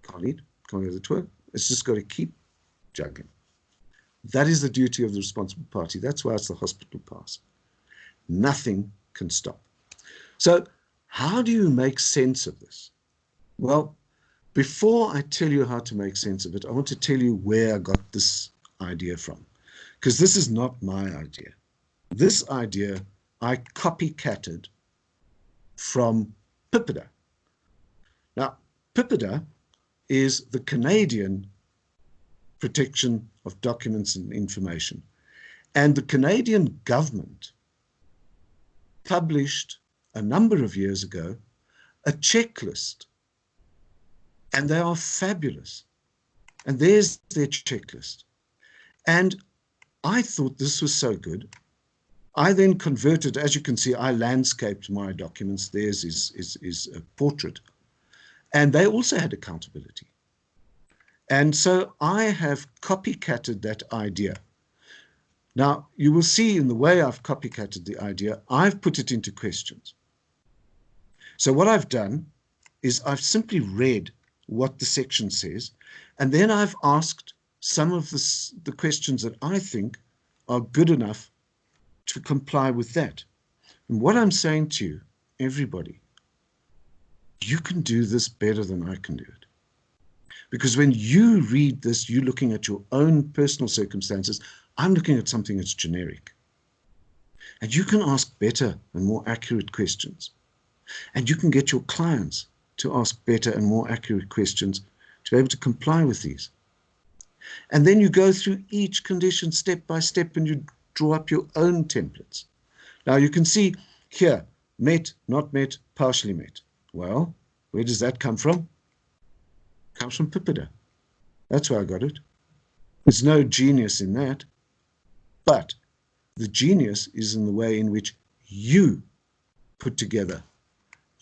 can't eat, can't go to the work. It's just got to keep juggling. That is the duty of the responsible party. That's why it's the hospital pass. Nothing can stop. So how do you make sense of this? Well, before I tell you how to make sense of it, I want to tell you where I got this idea from, because this is not my idea. This idea I copycatted from POPIA. Now, POPIA is the Canadian Protection of Documents and Information. And the Canadian government published a number of years ago a checklist. And they are fabulous. And there's their checklist. And I thought this was so good. I then converted, as you can see, I landscaped my documents. Theirs is a portrait. And they also had accountability. And so I have copycatted that idea. Now, you will see in the way I've copycatted the idea, I've put it into questions. So what I've done is I've simply read what the section says, and then I've asked some of the questions that I think are good enough to comply with that. And what I'm saying to you, everybody, you can do this better than I can do it. Because when you read this, you're looking at your own personal circumstances. I'm looking at something that's generic. And you can ask better and more accurate questions. And you can get your clients to ask better and more accurate questions to be able to comply with these. And then you go through each condition step by step and you draw up your own templates. Now you can see here, met, not met, partially met. Well, where does that come from? It comes from POPIA. That's where I got it. There's no genius in that. But the genius is in the way in which you put together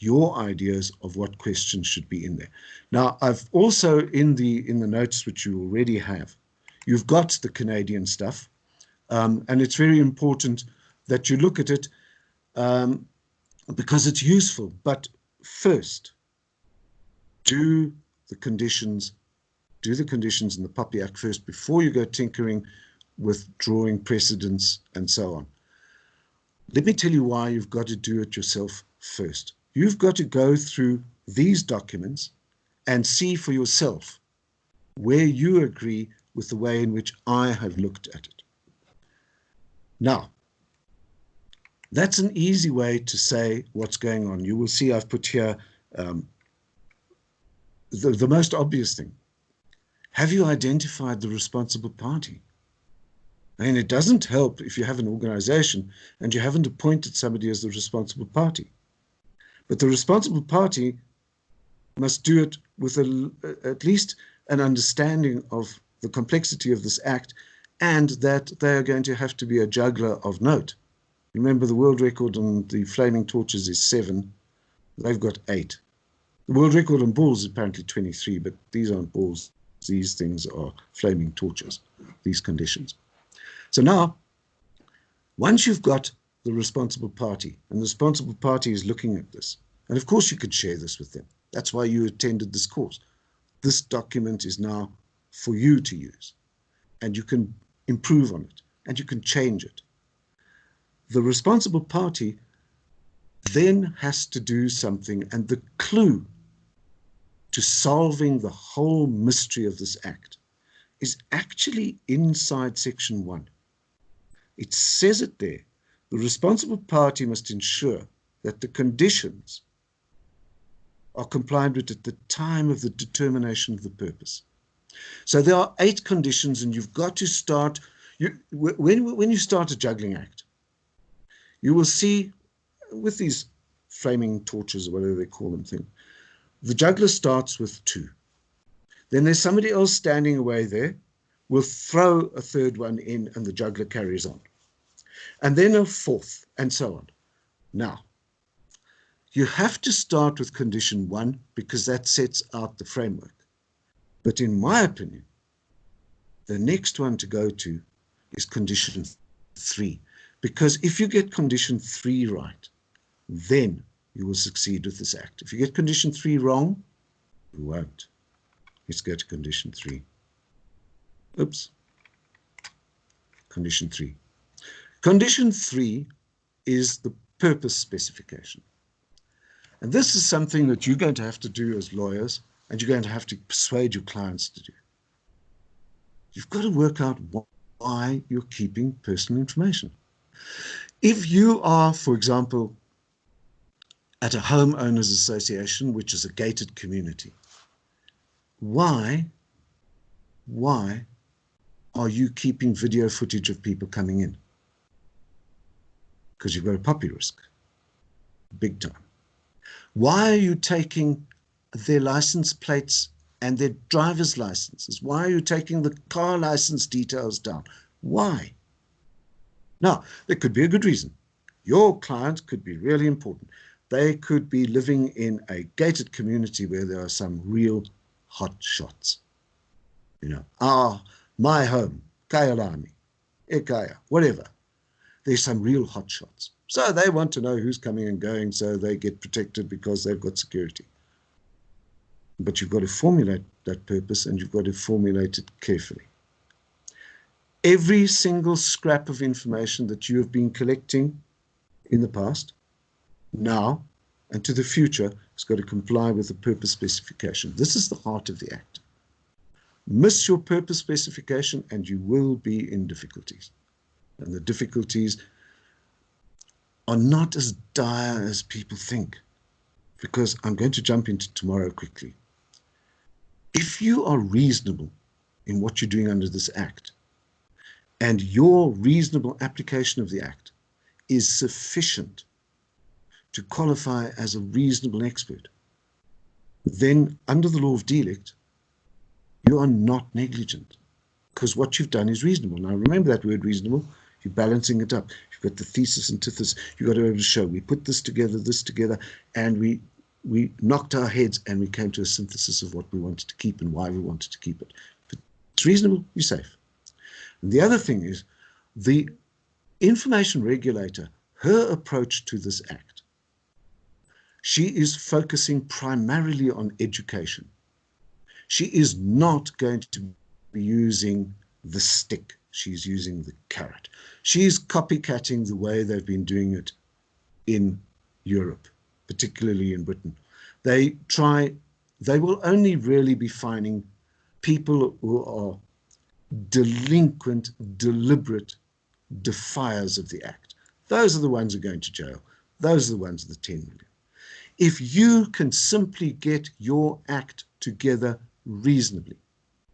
your ideas of what questions should be in there. Now, I've also in the notes which you already have, you've got the Canadian stuff, and it's very important that you look at it because it's useful. But first, do the conditions in the POPIA Act first before you go tinkering with drawing precedents and so on. Let me tell you why you've got to do it yourself first. You've got to go through these documents and see for yourself where you agree with the way in which I have looked at it. Now, that's an easy way to say what's going on. You will see I've put here the most obvious thing. Have you identified the responsible party? And it doesn't help if you have an organization and you haven't appointed somebody as the responsible party. But the responsible party must do it with at least an understanding of the complexity of this act, and that they are going to have to be a juggler of note. Remember, the world record on the flaming torches is 7. They've got 8. The world record on balls is apparently 23, but these aren't balls. These things are flaming torches, these conditions. So now, once you've got the responsible party, and the responsible party is looking at this, and of course you could share this with them. That's why you attended this course. This document is now for you to use, and you can improve on it, and you can change it. The responsible party then has to do something, and the clue to solving the whole mystery of this act is actually inside section 1. It says it there. The responsible party must ensure that the conditions are complied with at the time of the determination of the purpose. So there are 8 conditions, and you've got to start, when you start a juggling act, you will see with these flaming torches or whatever they call them thing, the juggler starts with 2. Then there's somebody else standing away there, will throw a 3rd one in, and the juggler carries on. And then a 4th, and so on. Now, you have to start with condition 1 because that sets out the framework. But in my opinion, the next one to go to is condition 3. Because if you get condition 3 right, then you will succeed with this act. If you get condition 3 wrong, you won't. Let's go to condition 3. Oops. Condition 3. Condition 3 is the purpose specification. And this is something that you're going to have to do as lawyers, and you're going to have to persuade your clients to do. You've got to work out why you're keeping personal information. If you are, for example, at a homeowners association, which is a gated community, why are you keeping video footage of people coming in? Because you've got a POPIA risk, big time. Why are you taking their license plates and their driver's licenses? Why are you taking the car license details down? Why? Now, there could be a good reason. Your client could be really important. They could be living in a gated community where there are some real hot shots. You know, my home, Kailani, Ekaya, whatever. There's some real hot shots. So they want to know who's coming and going, so they get protected because they've got security. But you've got to formulate that purpose, and you've got to formulate it carefully. Every single scrap of information that you have been collecting in the past, now, and to the future, has got to comply with the purpose specification. This is the heart of the act. Miss your purpose specification and you will be in difficulties. And the difficulties are not as dire as people think, because I'm going to jump into tomorrow quickly. If you are reasonable in what you're doing under this act, and your reasonable application of the act is sufficient to qualify as a reasonable expert, then under the law of delict, you are not negligent, because what you've done is reasonable. Now remember that word reasonable. You're balancing it up. You've got the thesis, antithesis. You've got to be able to show we put this together, and we knocked our heads and we came to a synthesis of what we wanted to keep and why we wanted to keep it. If it's reasonable, you're safe. And the other thing is the information regulator, her approach to this act, she is focusing primarily on education. She is not going to be using the stick. She's using the carrot. She's copycatting the way they've been doing it in Europe, particularly in Britain. They will only really be finding people who are delinquent, deliberate defiers of the act. Those are the ones who are going to jail. Those are the ones with the 10 million. If you can simply get your act together reasonably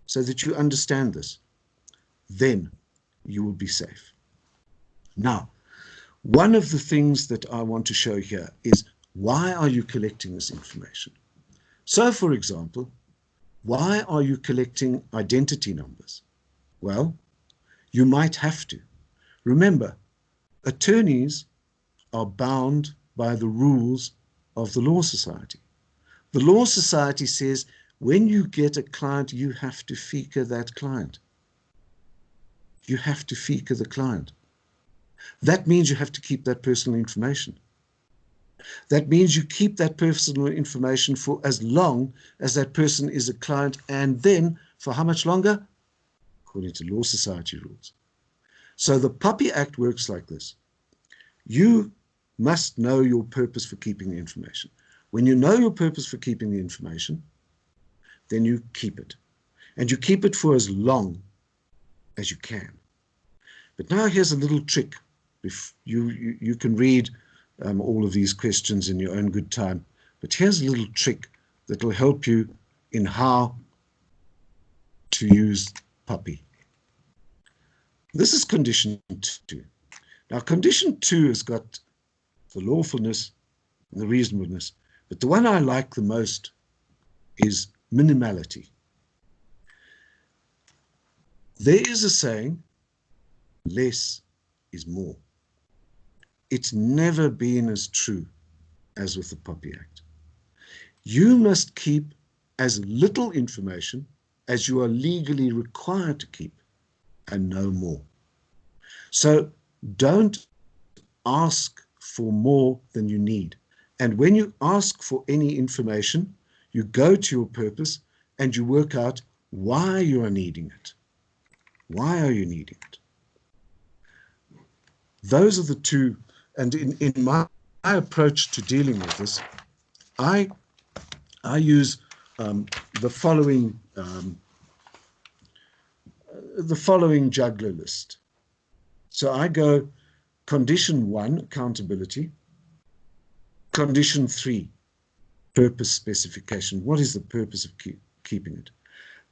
so that you understand this, then you will be safe. Now, one of the things that I want to show here is, why are you collecting this information? So, for example, why are you collecting identity numbers? Well, you might have to. Remember, attorneys are bound by the rules of the Law Society. The Law Society says when you get a client, you have to FICA that client. You have to FICA the client. That means you have to keep that personal information. That means you keep that personal information for as long as that person is a client, and then for how much longer? According to Law Society rules. So the POPIA Act works like this. You must know your purpose for keeping the information. When you know your purpose for keeping the information, then you keep it. And you keep it for as long as you can. But now here's a little trick. If you can read all of these questions in your own good time. But here's a little trick that will help you in how to use POPIA. This is condition 2. Now, condition 2 has got the lawfulness and the reasonableness, but the one I like the most is minimality. There is a saying, less is more. It's never been as true as with the POPIA Act. You must keep as little information as you are legally required to keep, and no more. So don't ask for more than you need. And when you ask for any information, you go to your purpose and you work out why you are needing it. Why are you needing it? Those are the two. And in my approach to dealing with this, I use the following juggler list. So I go condition 1, accountability. Condition 3, purpose specification. What is the purpose of keeping it?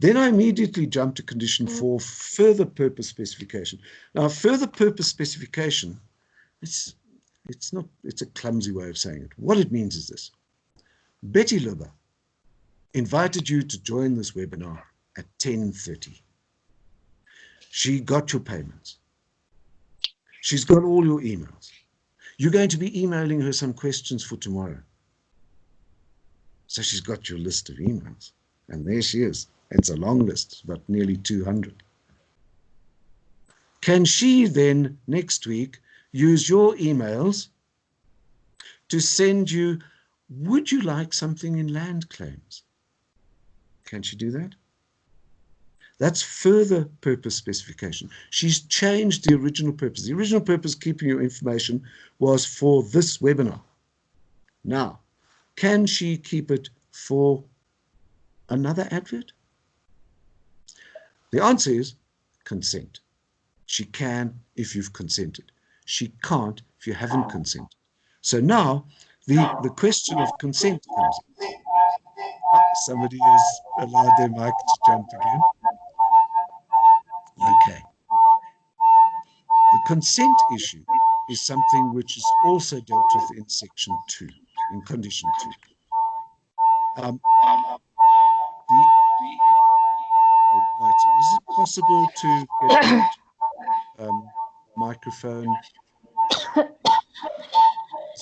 Then I immediately jump to condition 4, further purpose specification. Now, further purpose specification, it's a clumsy way of saying it. What it means is this. Betty Lubber invited you to join this webinar at 10:30. She got your payments. She's got all your emails. You're going to be emailing her some questions for tomorrow. So she's got your list of emails. And there she is. It's a long list, but nearly 200. Can she then next week use your emails to send you, would you like something in land claims? Can she do that? That's further purpose specification. She's changed the original purpose. The original purpose, keeping your information, was for this webinar. Now, can she keep it for another advert? The answer is consent. She can if you've consented. She can't if you haven't consented. So now the question of consent comes in. Somebody has allowed their mic to jump again. Okay. The consent issue is something which is also dealt with in section 2, in condition 2. Right. Is it possible to get that microphone? Is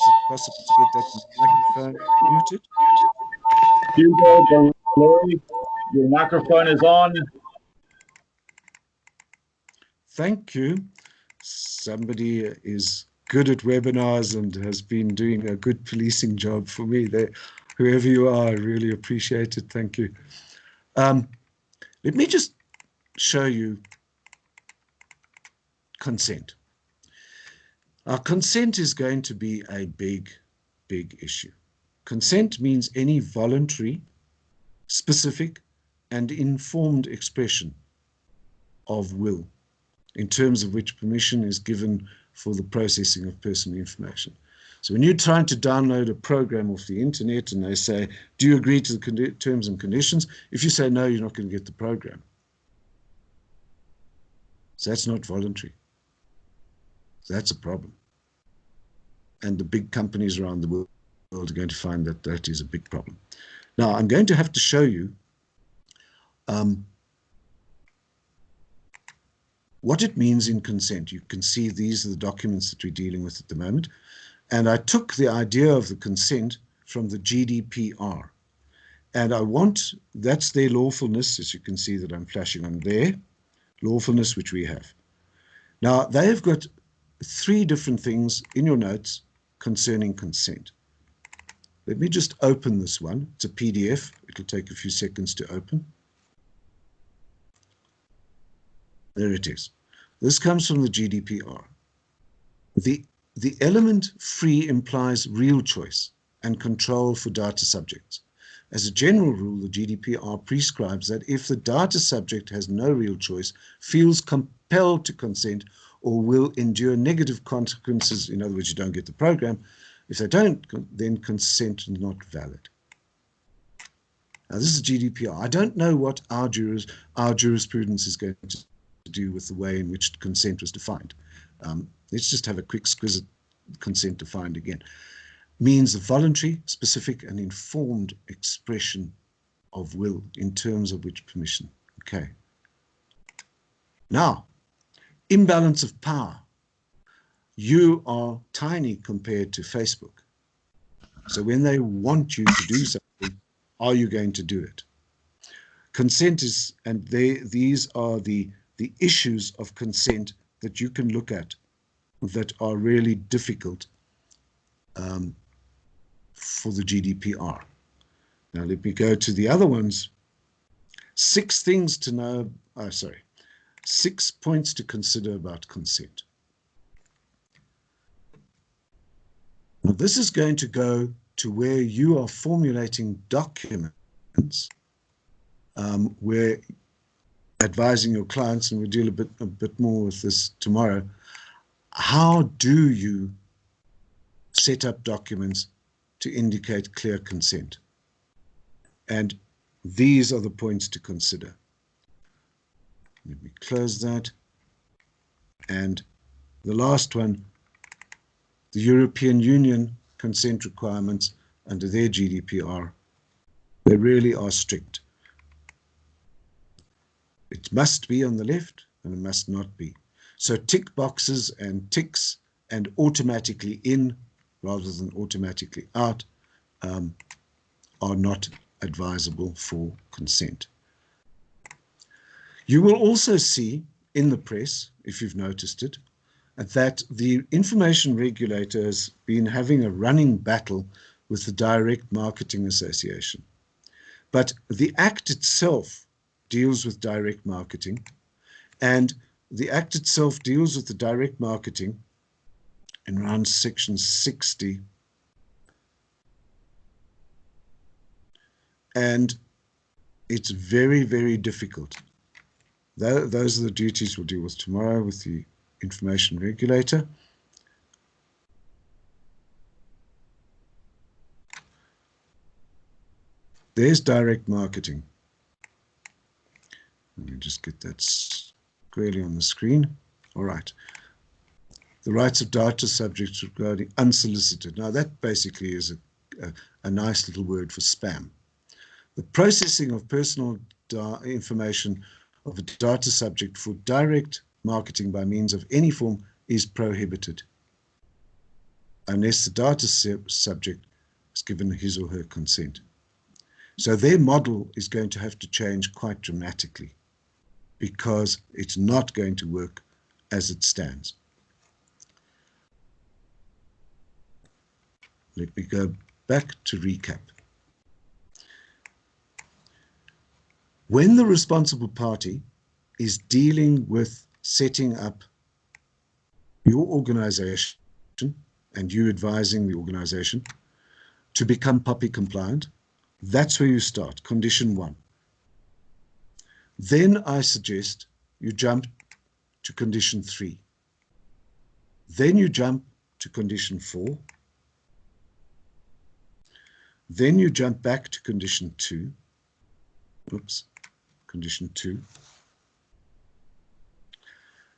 it possible to get that microphone muted? Hugo, your microphone is on. Thank you. Somebody is good at webinars and has been doing a good policing job for me there. Whoever you are, I really appreciate it. Thank you. Let me just show you consent. Our consent is going to be a big issue. Consent means any voluntary, specific, and informed expression of will, in terms of which permission is given for the processing of personal information. So when you're trying to download a program off the internet and they say, do you agree to the terms and conditions? If you say no, you're not going to get the program. So that's not voluntary. So that's a problem. And the big companies around the world are going to find that that is a big problem. Now, I'm going to have to show you what it means in consent. You can see these are the documents that we're dealing with at the moment. And I took the idea of the consent from the GDPR. And I want, that's their lawfulness, as you can see that I'm flashing on there, lawfulness, which we have. Now, they have got 3 different things in your notes concerning consent. Let me just open this one. It's a PDF. It'll take a few seconds to open. There it is. This comes from the GDPR. The element free implies real choice and control for data subjects. As a general rule, the GDPR prescribes that if the data subject has no real choice, feels compelled to consent, or will endure negative consequences, in other words, you don't get the program, if they don't, then consent is not valid. Now, this is GDPR. I don't know what our jurisprudence is going to do with the way in which consent was defined. Let's just have a quick squiz at consent defined again. Means the voluntary, specific, and informed expression of will in terms of which permission. Okay. Now, imbalance of power. You are tiny compared to Facebook. So when they want you to do something, are you going to do it? Consent is, and these are the issues of consent that you can look at that are really difficult for the GDPR. Now let me go to the other ones. 6 things to know, 6 points to consider about consent. Now this is going to go to where you are formulating documents, where advising your clients, and we'll deal a bit more with this tomorrow. How do you set up documents to indicate clear consent? And these are the points to consider. Let me close that. And the last one, the European Union consent requirements under their GDPR, they really are strict. It must be on the left and it must not be. So tick boxes and ticks and automatically in rather than automatically out are not advisable for consent. You will also see in the press, if you've noticed it, that the information regulator has been having a running battle with the Direct Marketing Association. But the Act itself deals with direct marketing, and the Act itself deals with the direct marketing in around section 60. And it's very, very difficult. Those are the duties we'll deal with tomorrow with the information regulator. There's direct marketing. Let me just get that squarely on the screen. All right. The rights of data subjects regarding unsolicited. Now that basically is a nice little word for spam. The processing of personal information of a data subject for direct marketing by means of any form is prohibited unless the data subject has given his or her consent. So their model is going to have to change quite dramatically because it's not going to work as it stands. Let me go back to recap. When the responsible party is dealing with setting up your organization and you advising the organization to become POPIA compliant, that's where you start, condition 1. Then I suggest you jump to condition 3. Then you jump to condition 4. Then you jump back to condition 2. Oops, condition 2.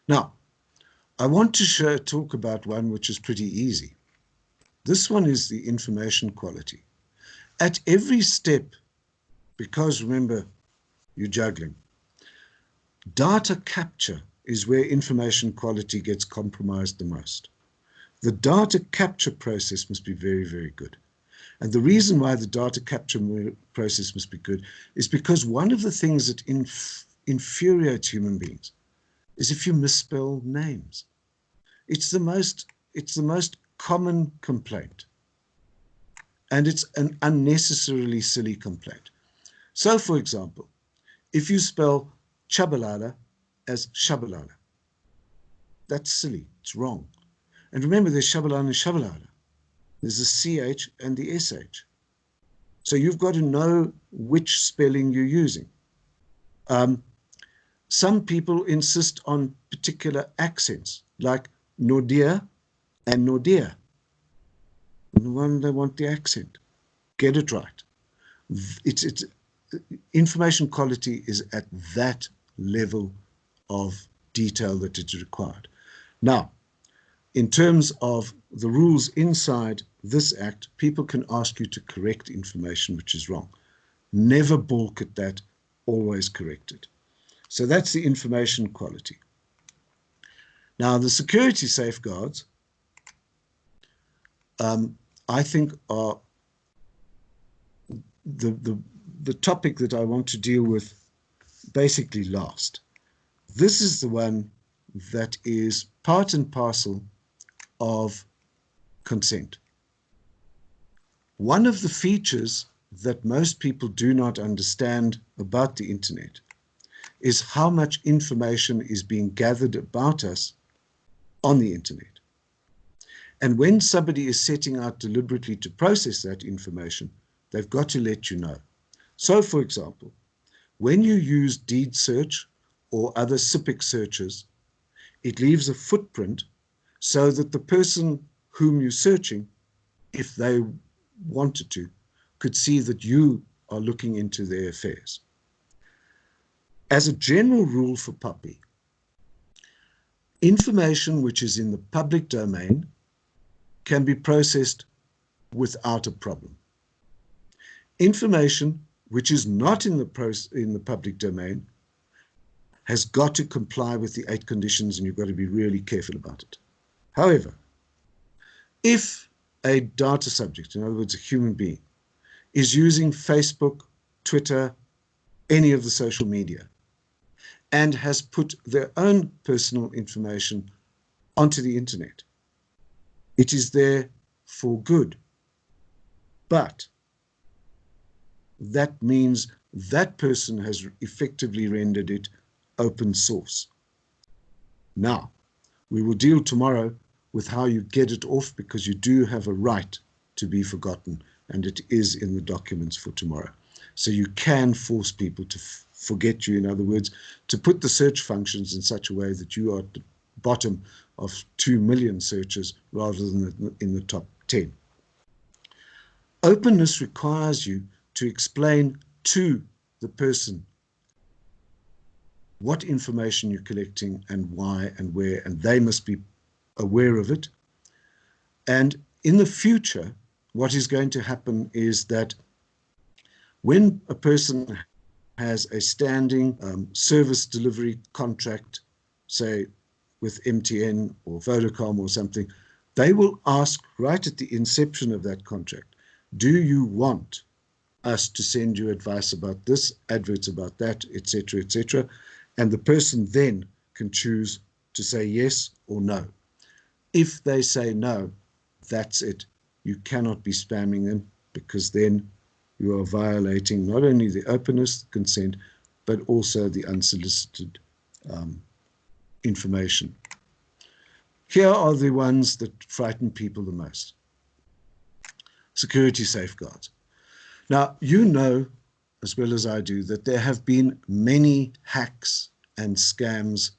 Now, I want to talk about one which is pretty easy. This one is the information quality. At every step because remember, you're juggling. Data capture is where information quality gets compromised the most. The data capture process must be very, very good. And the reason why the data capture process must be good is because one of the things that infuriates human beings is if you misspell names. It's the most common complaint. And it's an unnecessarily silly complaint. So, for example, if you spell Chabalala as Shabalala, that's silly, it's wrong. And remember, there's Shabalala and Shabalala. There's the CH and the SH. So you've got to know which spelling you're using. Some people insist on particular accents, like Nordia and Nordia. They want the accent. Get it right. It's information quality is at that level of detail that is required. Now, in terms of the rules inside this act, people can ask you to correct information which is wrong. Never balk at that, always correct it. So that's the information quality. Now, the security safeguards, I think, are the topic that I want to deal with basically last. This is the one that is part and parcel of consent. One of the features that most people do not understand about the internet is how much information is being gathered about us on the internet. And when somebody is setting out deliberately to process that information, they've got to let you know. So, for example, when you use deed search or other SIPC searches, it leaves a footprint so that the person whom you're searching, if they wanted to, could see that you are looking into their affairs. As a general rule for POPIA, information which is in the public domain can be processed without a problem. Information which is not in the public domain has got to comply with the 8 conditions, and you've got to be really careful about it. However, if a data subject, in other words, a human being, is using Facebook, Twitter, any of the social media, and has put their own personal information onto the internet, it is there for good. But that means that person has effectively rendered it open source. Now, we will deal tomorrow with how you get it off, because you do have a right to be forgotten, and it is in the documents for tomorrow. So you can force people to forget you, in other words, to put the search functions in such a way that you are at the bottom of 2 million searches rather than in the top 10. Openness requires you to explain to the person what information you're collecting and why and where, and they must be aware of it. And in the future, what is going to happen is that when a person has a standing service delivery contract, say with MTN or Vodacom or something, they will ask right at the inception of that contract, do you want us to send you advice about this, adverts about that, etc., etc., and the person then can choose to say yes or no. If they say no, that's it. You cannot be spamming them, because then you are violating not only the openness, consent, but also the unsolicited information. Here are the ones that frighten people the most. Security safeguards. Now, you know as well as I do that there have been many hacks and scams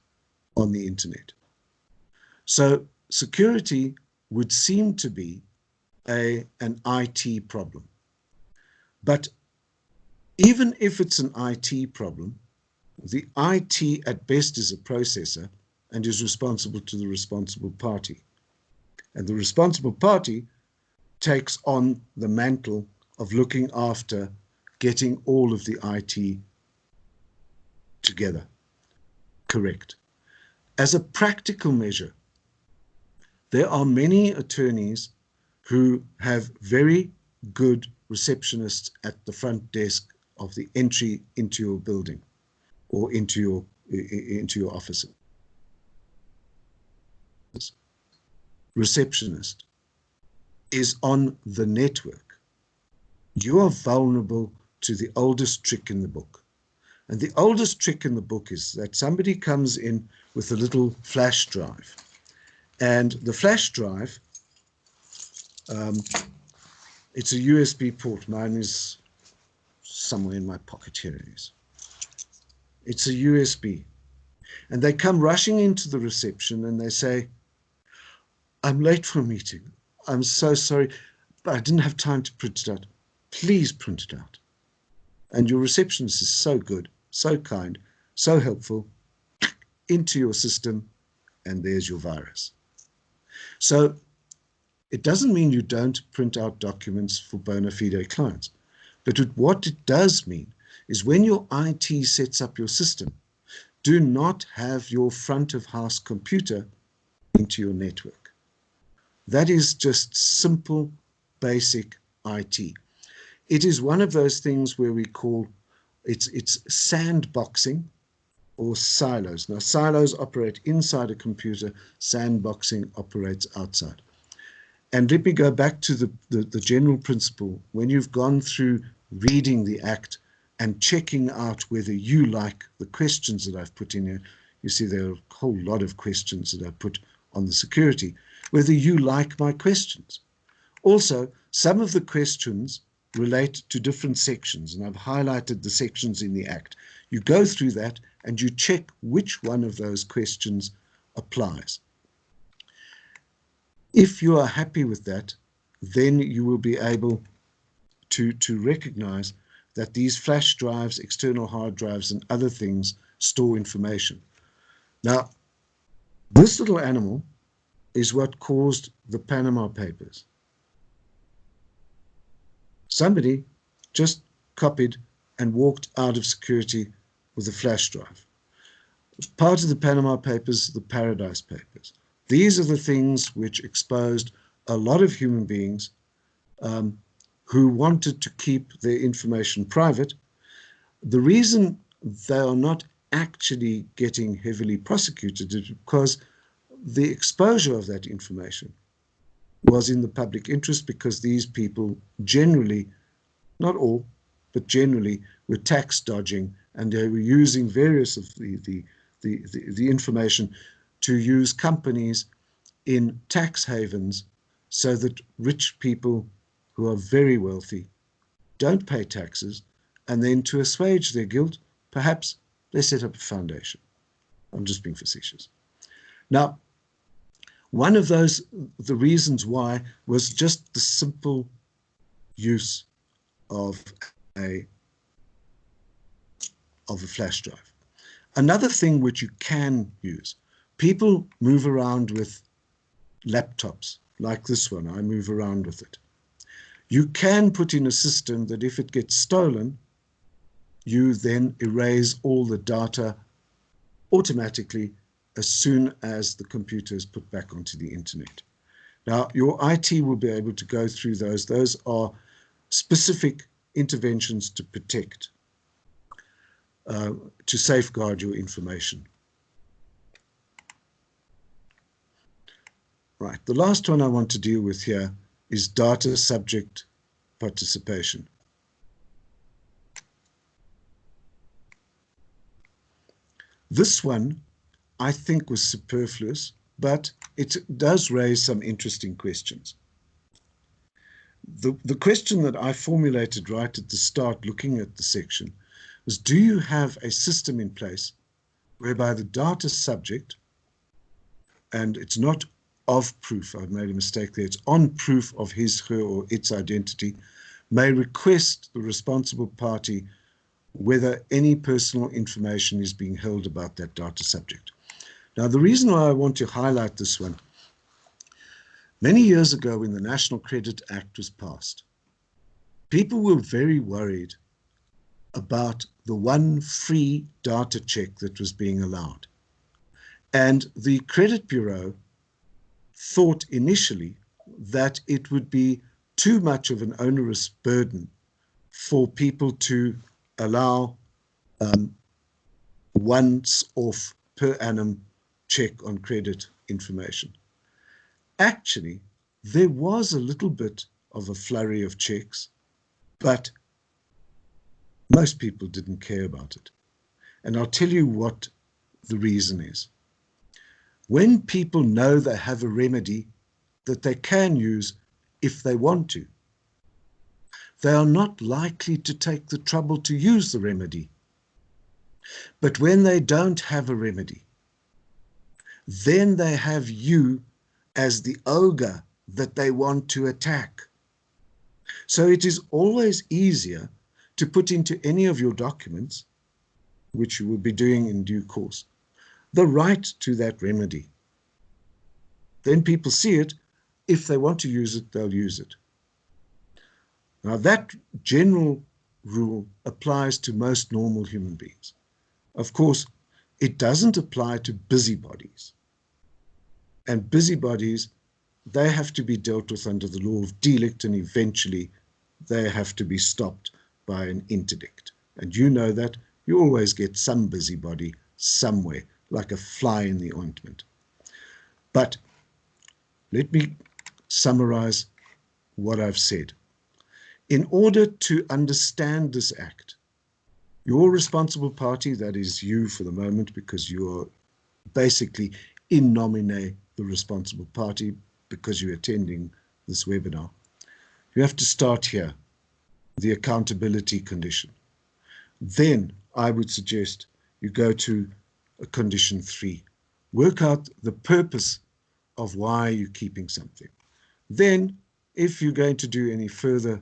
on the internet. So security would seem to be an IT problem. But even if it's an IT problem, the IT at best is a processor and is responsible to the responsible party. And the responsible party takes on the mantle of looking after getting all of the IT together correct. As a practical measure, there are many attorneys who have very good receptionists at the front desk of the entry into your building or into your office. Receptionist is on the network. You are vulnerable to the oldest trick in the book. And the oldest trick in the book is that somebody comes in with a little flash drive. And the flash drive, it's a USB port. Mine is somewhere in my pocket. Here it is. It's a USB. And they come rushing into the reception and they say, I'm late for a meeting. I'm so sorry, but I didn't have time to print it out. Please print it out. And your receptionist is so good, so kind, so helpful, into your system, and there's your virus. So it doesn't mean you don't print out documents for bona fide clients. But what it does mean is when your IT sets up your system, do not have your front of house computer into your network. That is just simple, basic IT. It is one of those things where we call it's sandboxing or silos. Now, silos operate inside a computer, sandboxing operates outside. And let me go back to the general principle. When you've gone through reading the Act and checking out whether you like the questions that I've put in here, you see there are a whole lot of questions that I put on the security, whether you like my questions. Also, some of the questions relate to different sections, and I've highlighted the sections in the Act. You go through that and you check which one of those questions applies. If you are happy with that, then you will be able to recognize that these flash drives, external hard drives, and other things store information. Now, this little animal is what caused the Panama Papers. Somebody just copied and walked out of security with a flash drive. Part of the Panama Papers, the Paradise Papers. These are the things which exposed a lot of human beings who wanted to keep their information private. The reason they are not actually getting heavily prosecuted is because the exposure of that information was in the public interest, because these people generally, not all, but generally were tax dodging, and they were using various of the information to use companies in tax havens so that rich people who are very wealthy don't pay taxes, and then to assuage their guilt, perhaps they set up a foundation. I'm just being facetious. Now, one of the reasons why was just the simple use of a flash drive. Another thing which you can use, people move around with laptops like this one. I move around with it. You can put in a system that if it gets stolen, you then erase all the data automatically as soon as the computer is put back onto the internet. Now, your IT will be able to go through those. Those are specific interventions to protect, to safeguard your information. Right, the last one I want to deal with here is data subject participation. This one I think was superfluous, but it does raise some interesting questions. The question that I formulated right at the start, looking at the section, was, do you have a system in place whereby the data subject, and it's not of proof, I've made a mistake there, it's on proof of his, her, or its identity, may request the responsible party whether any personal information is being held about that data subject. Now, the reason why I want to highlight this one, many years ago when the National Credit Act was passed, people were very worried about the one free data check that was being allowed. And the Credit Bureau thought initially that it would be too much of an onerous burden for people to allow once off per annum check on credit information. Actually, there was a little bit of a flurry of checks, but most people didn't care about it. And I'll tell you what the reason is. When people know they have a remedy that they can use if they want to, they are not likely to take the trouble to use the remedy. But when they don't have a remedy, then they have you as the ogre that they want to attack. So it is always easier to put into any of your documents, which you will be doing in due course, the right to that remedy. Then people see it. If they want to use it, they'll use it. Now that general rule applies to most normal human beings. Of course, it doesn't apply to busybodies. And busybodies, they have to be dealt with under the law of delict, and eventually they have to be stopped by an interdict. And you know that. You always get some busybody somewhere, like a fly in the ointment. But let me summarize what I've said. In order to understand this act, your responsible party, that is you for the moment, because you are basically in nomine the responsible party because you're attending this webinar, you have to start here, the accountability condition. Then I would suggest you go to condition 3. Work out the purpose of why you're keeping something. Then, if you're going to do any further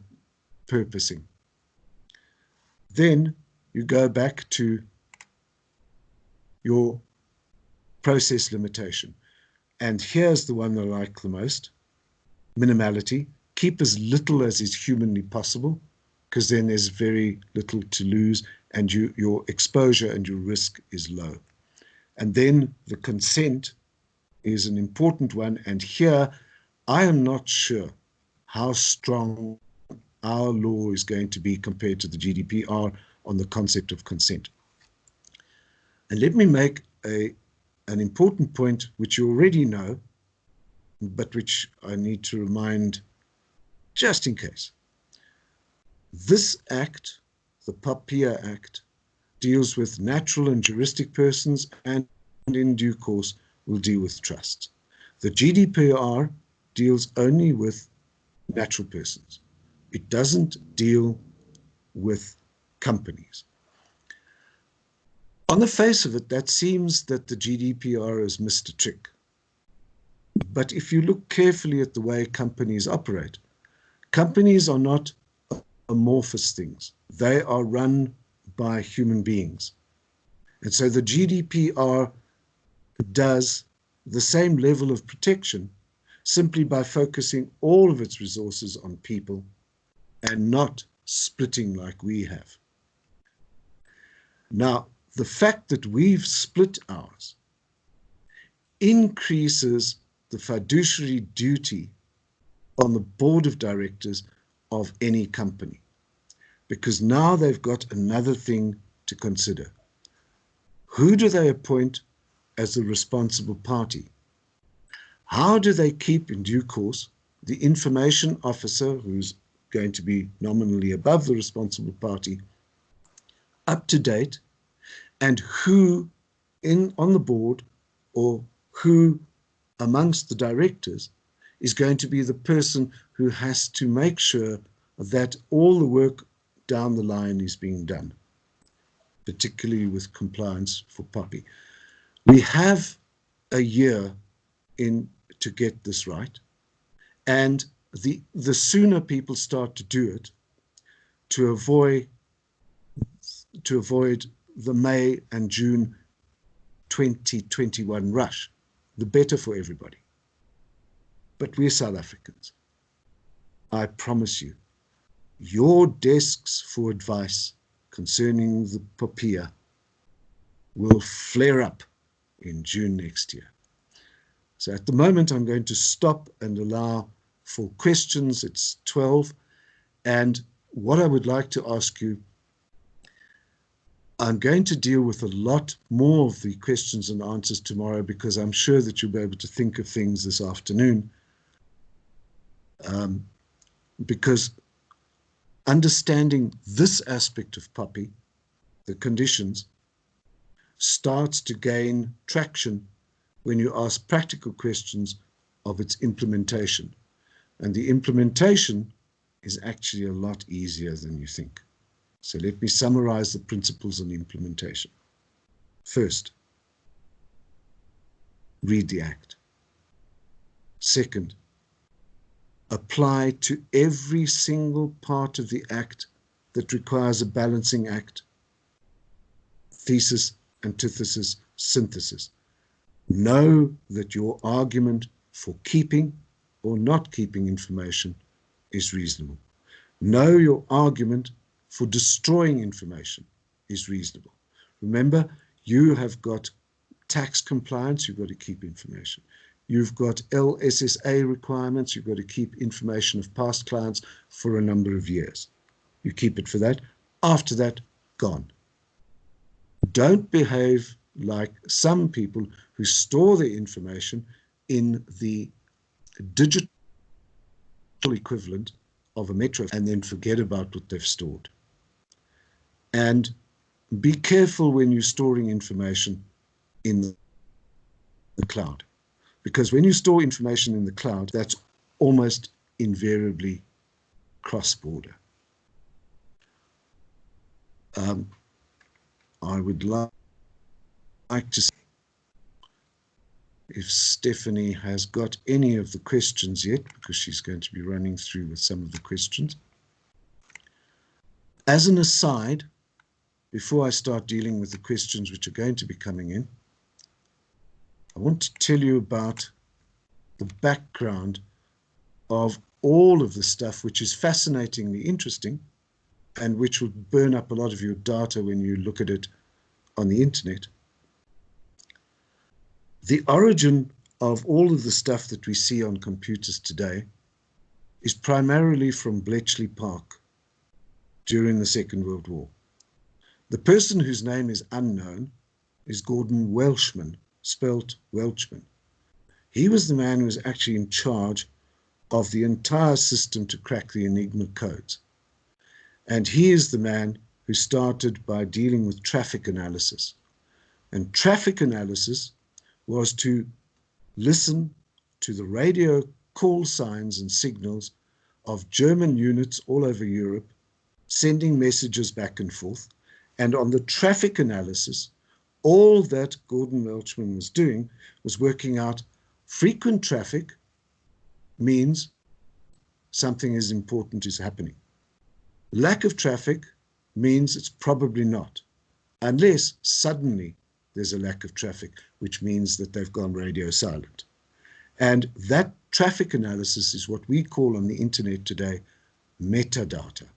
purposing, then you go back to your process limitation. And here's the one that I like the most: minimality. Keep as little as is humanly possible, because then there's very little to lose and your exposure and your risk is low. And then the consent is an important one. And here, I am not sure how strong our law is going to be compared to the GDPR on the concept of consent. And let me make an important point, which you already know, but which I need to remind just in case. This act, the POPIA Act, deals with natural and juristic persons, and in due course will deal with trusts. The GDPR deals only with natural persons. It doesn't deal with companies. On the face of it, that seems that the GDPR has missed a trick. But if you look carefully at the way companies operate, companies are not amorphous things. They are run by human beings. And so the GDPR does the same level of protection simply by focusing all of its resources on people and not splitting like we have. Now, the fact that we've split ours increases the fiduciary duty on the board of directors of any company, because now they've got another thing to consider. Who do they appoint as the responsible party? How do they keep in due course the information officer, who's going to be nominally above the responsible party, up to date, and who on the board, or who amongst the directors is going to be the person who has to make sure that all the work down the line is being done, particularly with compliance for POPI. We have a year to get this right, and the sooner people start to do it, to avoid the May and June 2021 rush, the better for everybody. But we're South Africans. I promise you, your desks for advice concerning the POPIA will flare up in June next year. So at the moment, I'm going to stop and allow for questions. It's 12. And what I would like to ask you, I'm going to deal with a lot more of the questions and answers tomorrow, because I'm sure that you'll be able to think of things this afternoon. Because understanding this aspect of POPI, the conditions, starts to gain traction when you ask practical questions of its implementation. And the implementation is actually a lot easier than you think. So let me summarize the principles on implementation. First, read the Act. Second, apply to every single part of the Act that requires a balancing act, thesis, antithesis, synthesis. Know that your argument for keeping or not keeping information is reasonable. Know your argument for destroying information is reasonable. Remember, you have got tax compliance, you've got to keep information. You've got LSSA requirements, you've got to keep information of past clients for a number of years. You keep it for that. After that, gone. Don't behave like some people who store their information in the digital equivalent of a metro and then forget about what they've stored. And be careful when you're storing information in the cloud, because when you store information in the cloud, that's almost invariably cross-border. I would like to see if Stephanie has got any of the questions yet, because she's going to be running through with some of the questions. As an aside, before I start dealing with the questions which are going to be coming in, I want to tell you about the background of all of the stuff which is fascinatingly interesting and which will burn up a lot of your data when you look at it on the internet. The origin of all of the stuff that we see on computers today is primarily from Bletchley Park during the Second World War. The person whose name is unknown is Gordon Welshman, spelt Welchman. He was the man who was actually in charge of the entire system to crack the Enigma codes. And he is the man who started by dealing with traffic analysis. And traffic analysis was to listen to the radio call signs and signals of German units all over Europe, sending messages back and forth. And on the traffic analysis, all that Gordon Welchman was doing was working out frequent traffic means something is important is happening. Lack of traffic means it's probably not, unless suddenly there's a lack of traffic, which means that they've gone radio silent. And that traffic analysis is what we call on the internet today metadata.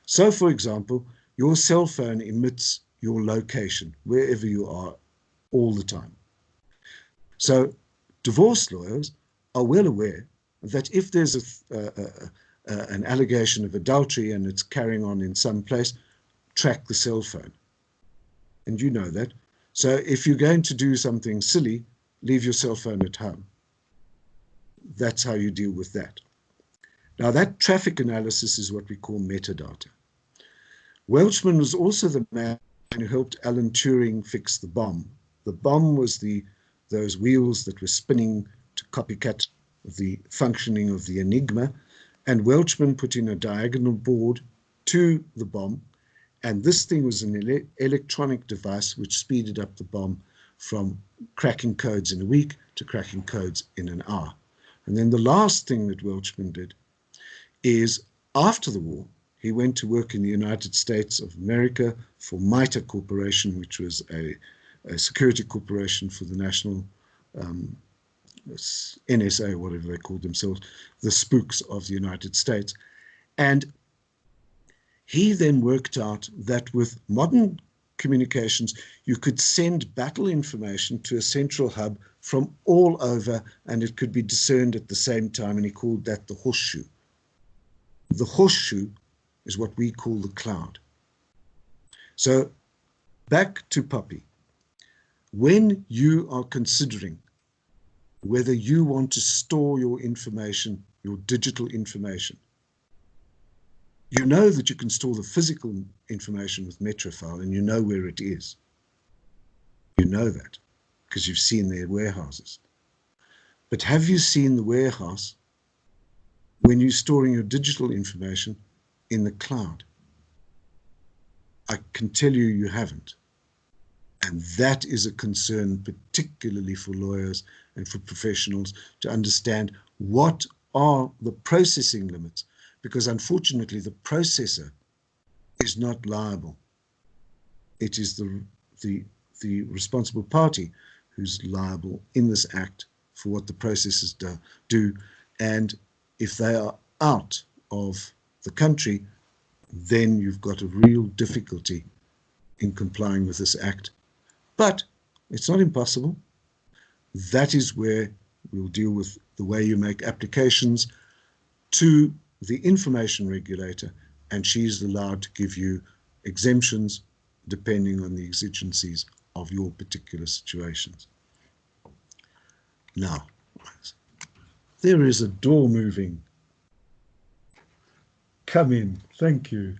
So, for example, your cell phone emits your location wherever you are all the time. So divorce lawyers are well aware that if there's an allegation of adultery and it's carrying on in some place, track the cell phone. And you know that. So if you're going to do something silly, leave your cell phone at home. That's how you deal with that. Now that traffic analysis is what we call metadata. Welchman was also the man who helped Alan Turing fix the bomb. The bomb was those wheels that were spinning to copycat the functioning of the Enigma, and Welchman put in a diagonal board to the bomb, and this thing was an electronic device which speeded up the bomb from cracking codes in a week to cracking codes in an hour. And then the last thing that Welchman did is, after the war, he went to work in the United States of America for MITA Corporation, which was a security corporation for the national NSA, whatever they called themselves, the spooks of the United States. And He then worked out that with modern communications, you could send battle information to a central hub from all over, and it could be discerned at the same time, and he called that the horseshoe. The horseshoe is what we call the cloud. So back to POPI. When you are considering whether you want to store your information, your digital information, you know that you can store the physical information with Metrofile, and you know where it is. You know that because you've seen their warehouses. But have you seen the warehouse when you're storing your digital information in the cloud? I can tell you, you haven't. And that is a concern, particularly for lawyers and for professionals, to understand what are the processing limits, because unfortunately the processor is not liable. It is the responsible party who's liable in this act for what the processors do. And if they are out of the country, then you've got a real difficulty in complying with this act. But it's not impossible. That is where we'll deal with the way you make applications to the information regulator, and she's allowed to give you exemptions depending on the exigencies of your particular situations. Now, there is a door moving. Come in. Thank you.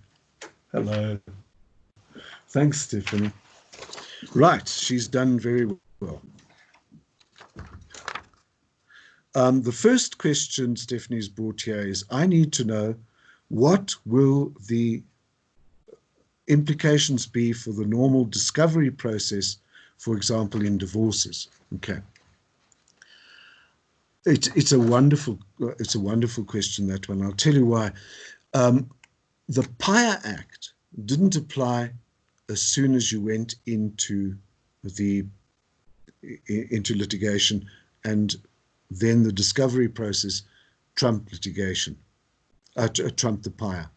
Hello. Thanks, Stephanie. Right, she's done very well. The first question Stephanie's brought here is, I need to know what will the implications be for the normal discovery process, for example, in divorces. Okay. It's a wonderful question, that one. I'll tell you why. The POPIA Act didn't apply as soon as you went into litigation, and then the discovery process trumped litigation, trumped the POPIA.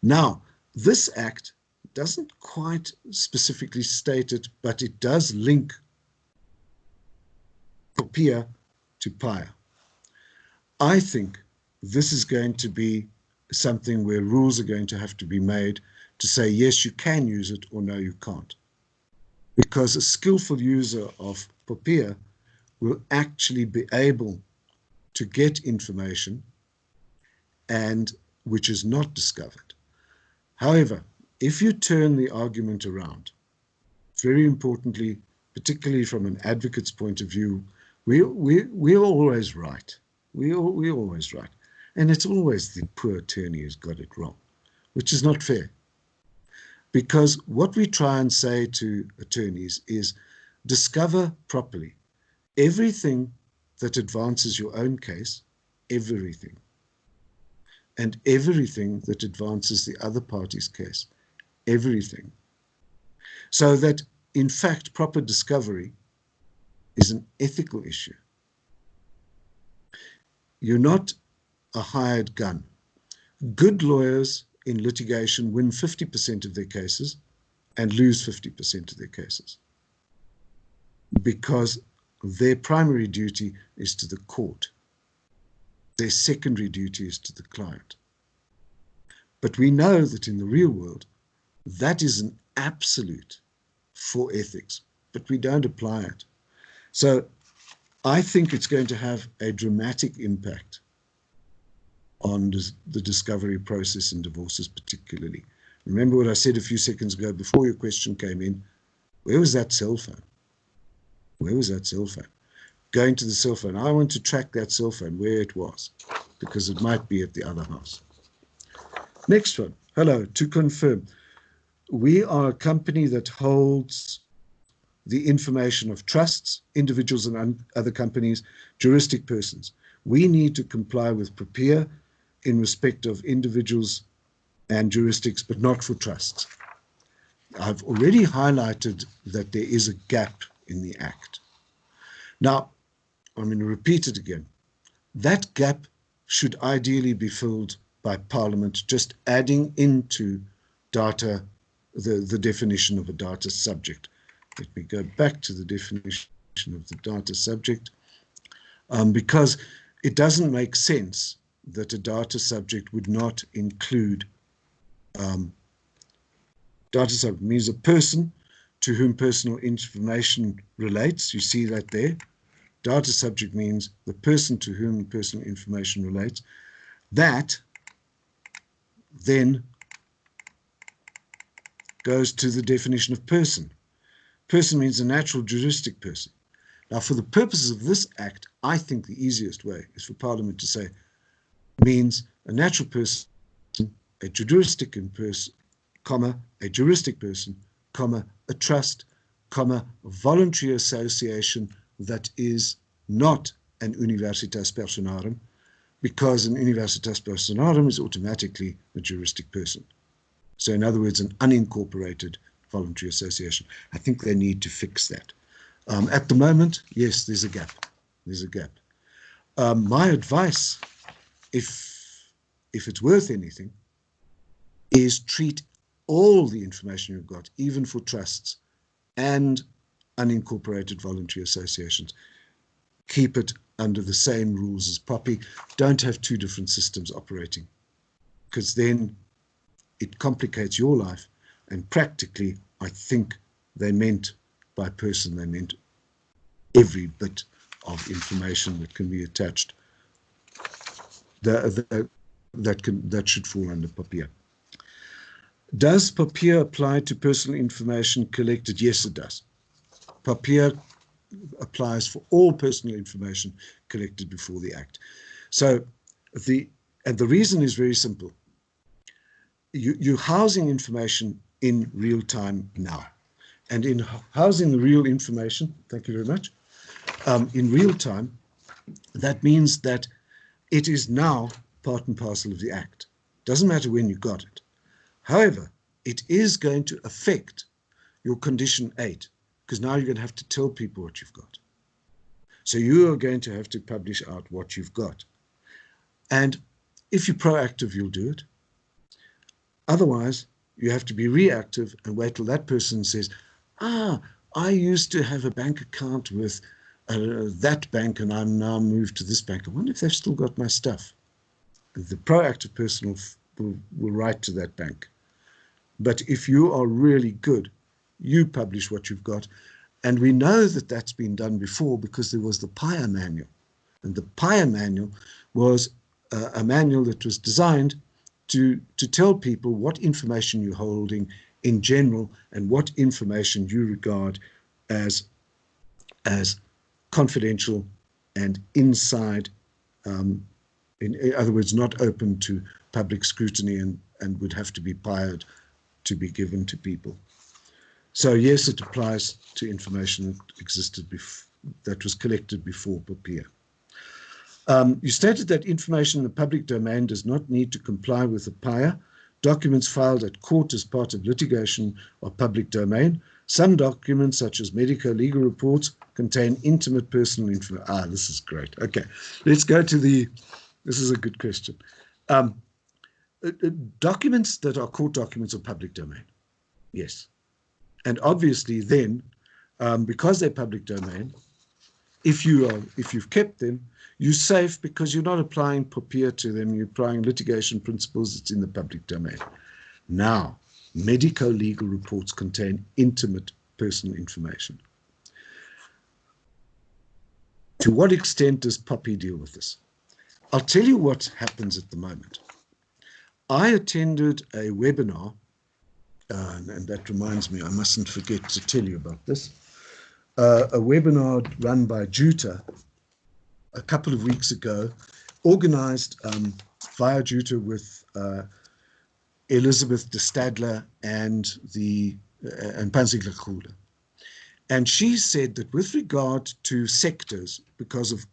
Now, this act doesn't quite specifically state it, but it does link POPIA to POPIA. I think this is going to be something where rules are going to have to be made to say, yes, you can use it, or no, you can't. Because a skillful user of POPIA will actually be able to get information and which is not discovered. However, if you turn the argument around, very importantly, particularly from an advocate's point of view, we're always right. We're always right. And it's always the poor attorney who's got it wrong, which is not fair. Because what we try and say to attorneys is, discover properly everything that advances your own case, everything, and everything that advances the other party's case, everything. So that, in fact, proper discovery is an ethical issue. You're not a hired gun. Good lawyers in litigation win 50% of their cases and lose 50% of their cases, because their primary duty is to the court. Their secondary duty is to the client. But we know that in the real world, that is an absolute for ethics, but we don't apply it. So I think it's going to have a dramatic impact on the discovery process in divorces particularly. Remember what I said a few seconds ago before your question came in? Where was that cell phone? Where was that cell phone? Going to the cell phone. I want to track that cell phone, where it was, because it might be at the other house. Next one. Hello, to confirm. We are a company that holds the information of trusts, individuals and other companies, juristic persons. We need to comply with POPIA in respect of individuals and juristics, but not for trusts. I've already highlighted that there is a gap in the Act. Now, I'm going to repeat it again. That gap should ideally be filled by Parliament, just adding into data the definition of a data subject. Let me go back to the definition of the data subject, because it doesn't make sense that a data subject would not include data subject means a person to whom personal information relates. You see that there. Data subject means the person to whom personal information relates. That then goes to the definition of person. Person means a natural juristic person. Now, for the purposes of this Act, I think the easiest way is for Parliament to say means a natural person, a juristic person, comma, a juristic person, comma, a trust, comma, a voluntary association that is not an universitas personarum, because an universitas personarum is automatically a juristic person. So in other words, an unincorporated voluntary association. I think they need to fix that. At the moment, yes, there's a gap. There's a gap. My advice, if it's worth anything, is treat all the information you've got, even for trusts and unincorporated voluntary associations. Keep it under the same rules as POPI. Don't have two different systems operating, because then it complicates your life. And practically, I think they meant by person, they meant every bit of information that can be attached that should fall under POPIA. Does POPIA apply to personal information collected? Yes, it does. POPIA applies for all personal information collected before the Act. So the reason is very simple. You're housing information in real time now. And in housing the real information, thank you very much, in real time, that means that it is now part and parcel of the Act. Doesn't matter when you got it. However, it is going to affect your condition 8, because now you're going to have to tell people what you've got. So you are going to have to publish out what you've got. And if you're proactive, you'll do it. Otherwise, you have to be reactive and wait till that person says, I used to have a bank account with that bank and I'm now moved to this bank. I wonder if they've still got my stuff. The proactive person will write to that bank. But if you are really good, you publish what you've got. And we know that that's been done before because there was the POPIA manual. And the POPIA manual was a manual that was designed to tell people what information you're holding in general and what information you regard as confidential and inside, in other words, not open to public scrutiny and would have to be POPIA'd to be given to people. So yes, it applies to information that existed that was collected before POPIA. You stated that information in the public domain does not need to comply with the POPIA. Documents filed at court as part of litigation are public domain. Some documents, such as medico-legal reports, contain intimate personal information. This is great. Okay, let's go to this is a good question. Documents that are court documents are public domain. Yes. And obviously then, because they're public domain, if you've kept them, you're safe because you're not applying POPIA to them, you're applying litigation principles that's in the public domain. Now, medico-legal reports contain intimate personal information. To what extent does POPIA deal with this? I'll tell you what happens at the moment. I attended a webinar, and that reminds me, I mustn't forget to tell you about this, a webinar run by JUTA a couple of weeks ago, organized via JUTA with Elizabeth de Stadler and Panzigler Kuhle. And she said that with regard to sectors, because of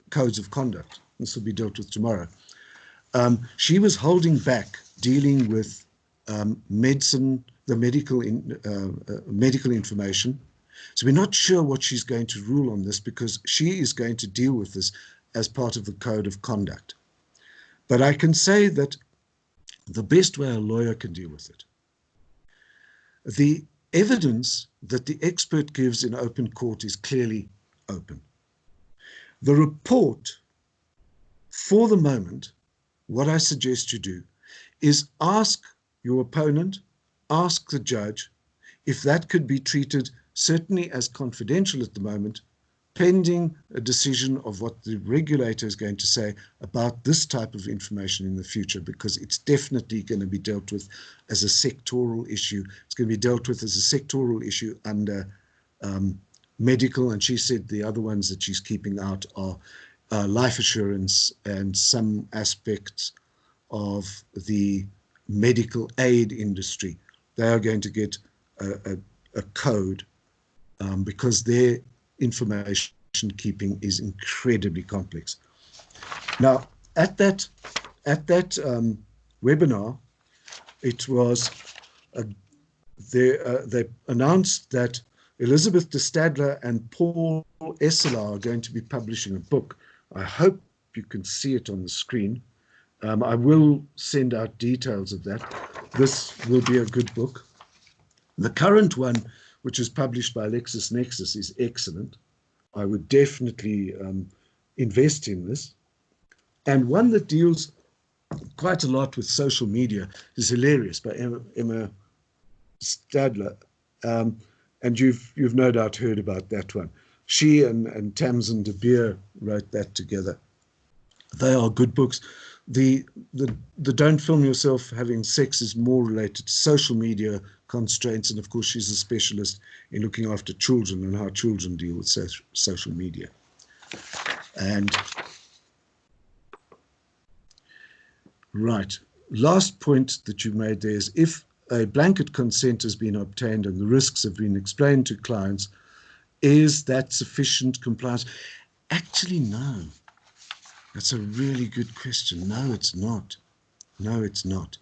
codes of conduct, this will be dealt with tomorrow, she was holding back dealing with medicine, the medical information. So we're not sure what she's going to rule on this because she is going to deal with this as part of the code of conduct. But I can say that the best way a lawyer can deal with it, the evidence that the expert gives in open court is clearly open. The report, for the moment, what I suggest you do is ask your opponent, ask the judge if that could be treated certainly as confidential at the moment, pending a decision of what the regulator is going to say about this type of information in the future, because it's definitely going to be dealt with as a sectoral issue. It's going to be dealt with as a sectoral issue under medical, and she said the other ones that she's keeping out are life assurance and some aspects of the medical aid industry. They are going to get a code because their information keeping is incredibly complex. Now, at that webinar, it was they announced that Elizabeth de Stadler and Paul Esselar are going to be publishing a book. I hope you can see it on the screen. I will send out details of that. This will be a good book. The current one, which is published by LexisNexis, is excellent. I would definitely invest in this. And one that deals quite a lot with social media is Hilarious by Emma Stadler. And you've no doubt heard about that one. She and Tamsin de Beer wrote that together. They are good books. The Don't Film Yourself Having Sex is more related to social media constraints, and of course she's a specialist in looking after children and how children deal with social media. And right, last point that you made there is, if a blanket consent has been obtained and the risks have been explained to clients, is that sufficient compliance? Actually, no. That's a really good question. No, it's not. No, it's not.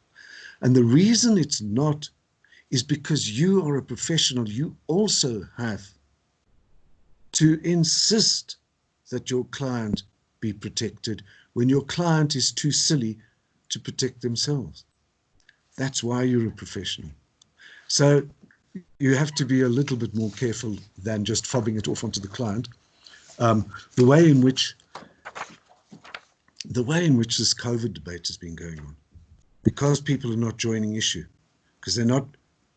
And the reason it's not is because you are a professional. You also have to insist that your client be protected when your client is too silly to protect themselves. That's why you're a professional. So you have to be a little bit more careful than just fobbing it off onto the client. The way in which this COVID debate has been going on, because people are not joining issue, because they're not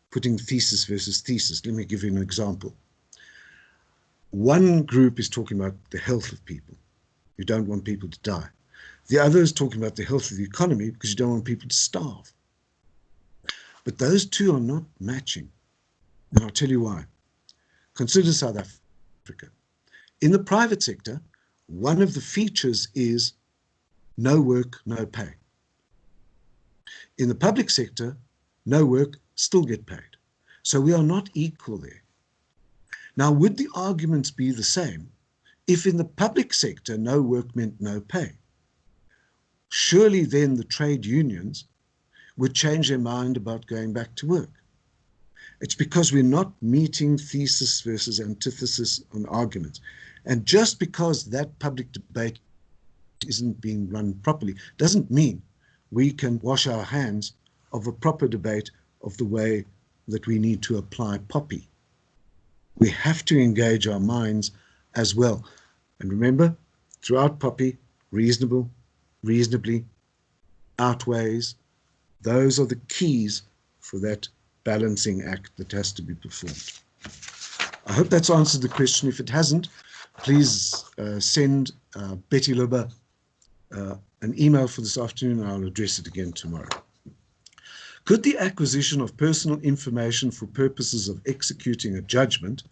putting thesis versus thesis. Let me give you an example. One group is talking about the health of people. You don't want people to die. The other is talking about the health of the economy because you don't want people to starve. But those two are not matching. And I'll tell you why. Consider South Africa. In the private sector, one of the features is no work, no pay. In the public sector, no work, still get paid. So we are not equal there. Now, would the arguments be the same if in the public sector no work meant no pay? Surely then the trade unions would change their mind about going back to work. It's because we're not meeting thesis versus antithesis on arguments. And just because that public debate isn't being run properly doesn't mean we can wash our hands of a proper debate of the way that we need to apply POPI. We have to engage our minds as well. And remember, throughout POPI, reasonably, outweighs, those are the keys for that balancing act that has to be performed. I hope that's answered the question. If it hasn't, please send Betty Luba an email for this afternoon, and I'll address it again tomorrow. Could the acquisition of personal information for purposes of executing a judgment,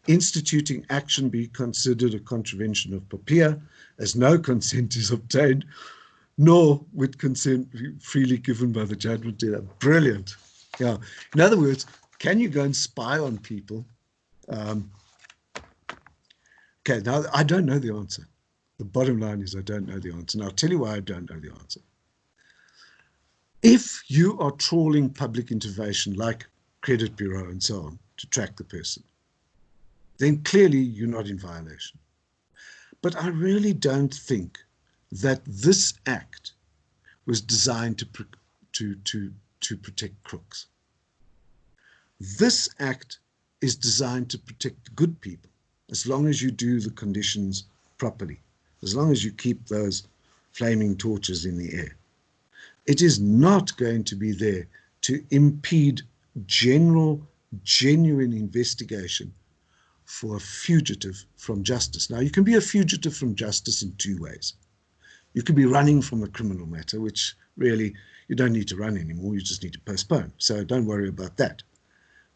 instituting action, be considered a contravention of POPIA, as no consent is obtained, nor would consent be freely given by the judgment dealer? Brilliant. Yeah. In other words, can you go and spy on people? Okay, now I don't know the answer. The bottom line is I don't know the answer. And I'll tell you why I don't know the answer. If you are trawling public information like credit bureau and so on to track the person, then clearly you're not in violation. But I really don't think that this act was designed to protect crooks. This act is designed to protect good people, as long as you do the conditions properly, as long as you keep those flaming torches in the air. It is not going to be there to impede genuine investigation for a fugitive from justice. Now, you can be a fugitive from justice in two ways. You can be running from a criminal matter, which really you don't need to run anymore, you just need to postpone. So don't worry about that.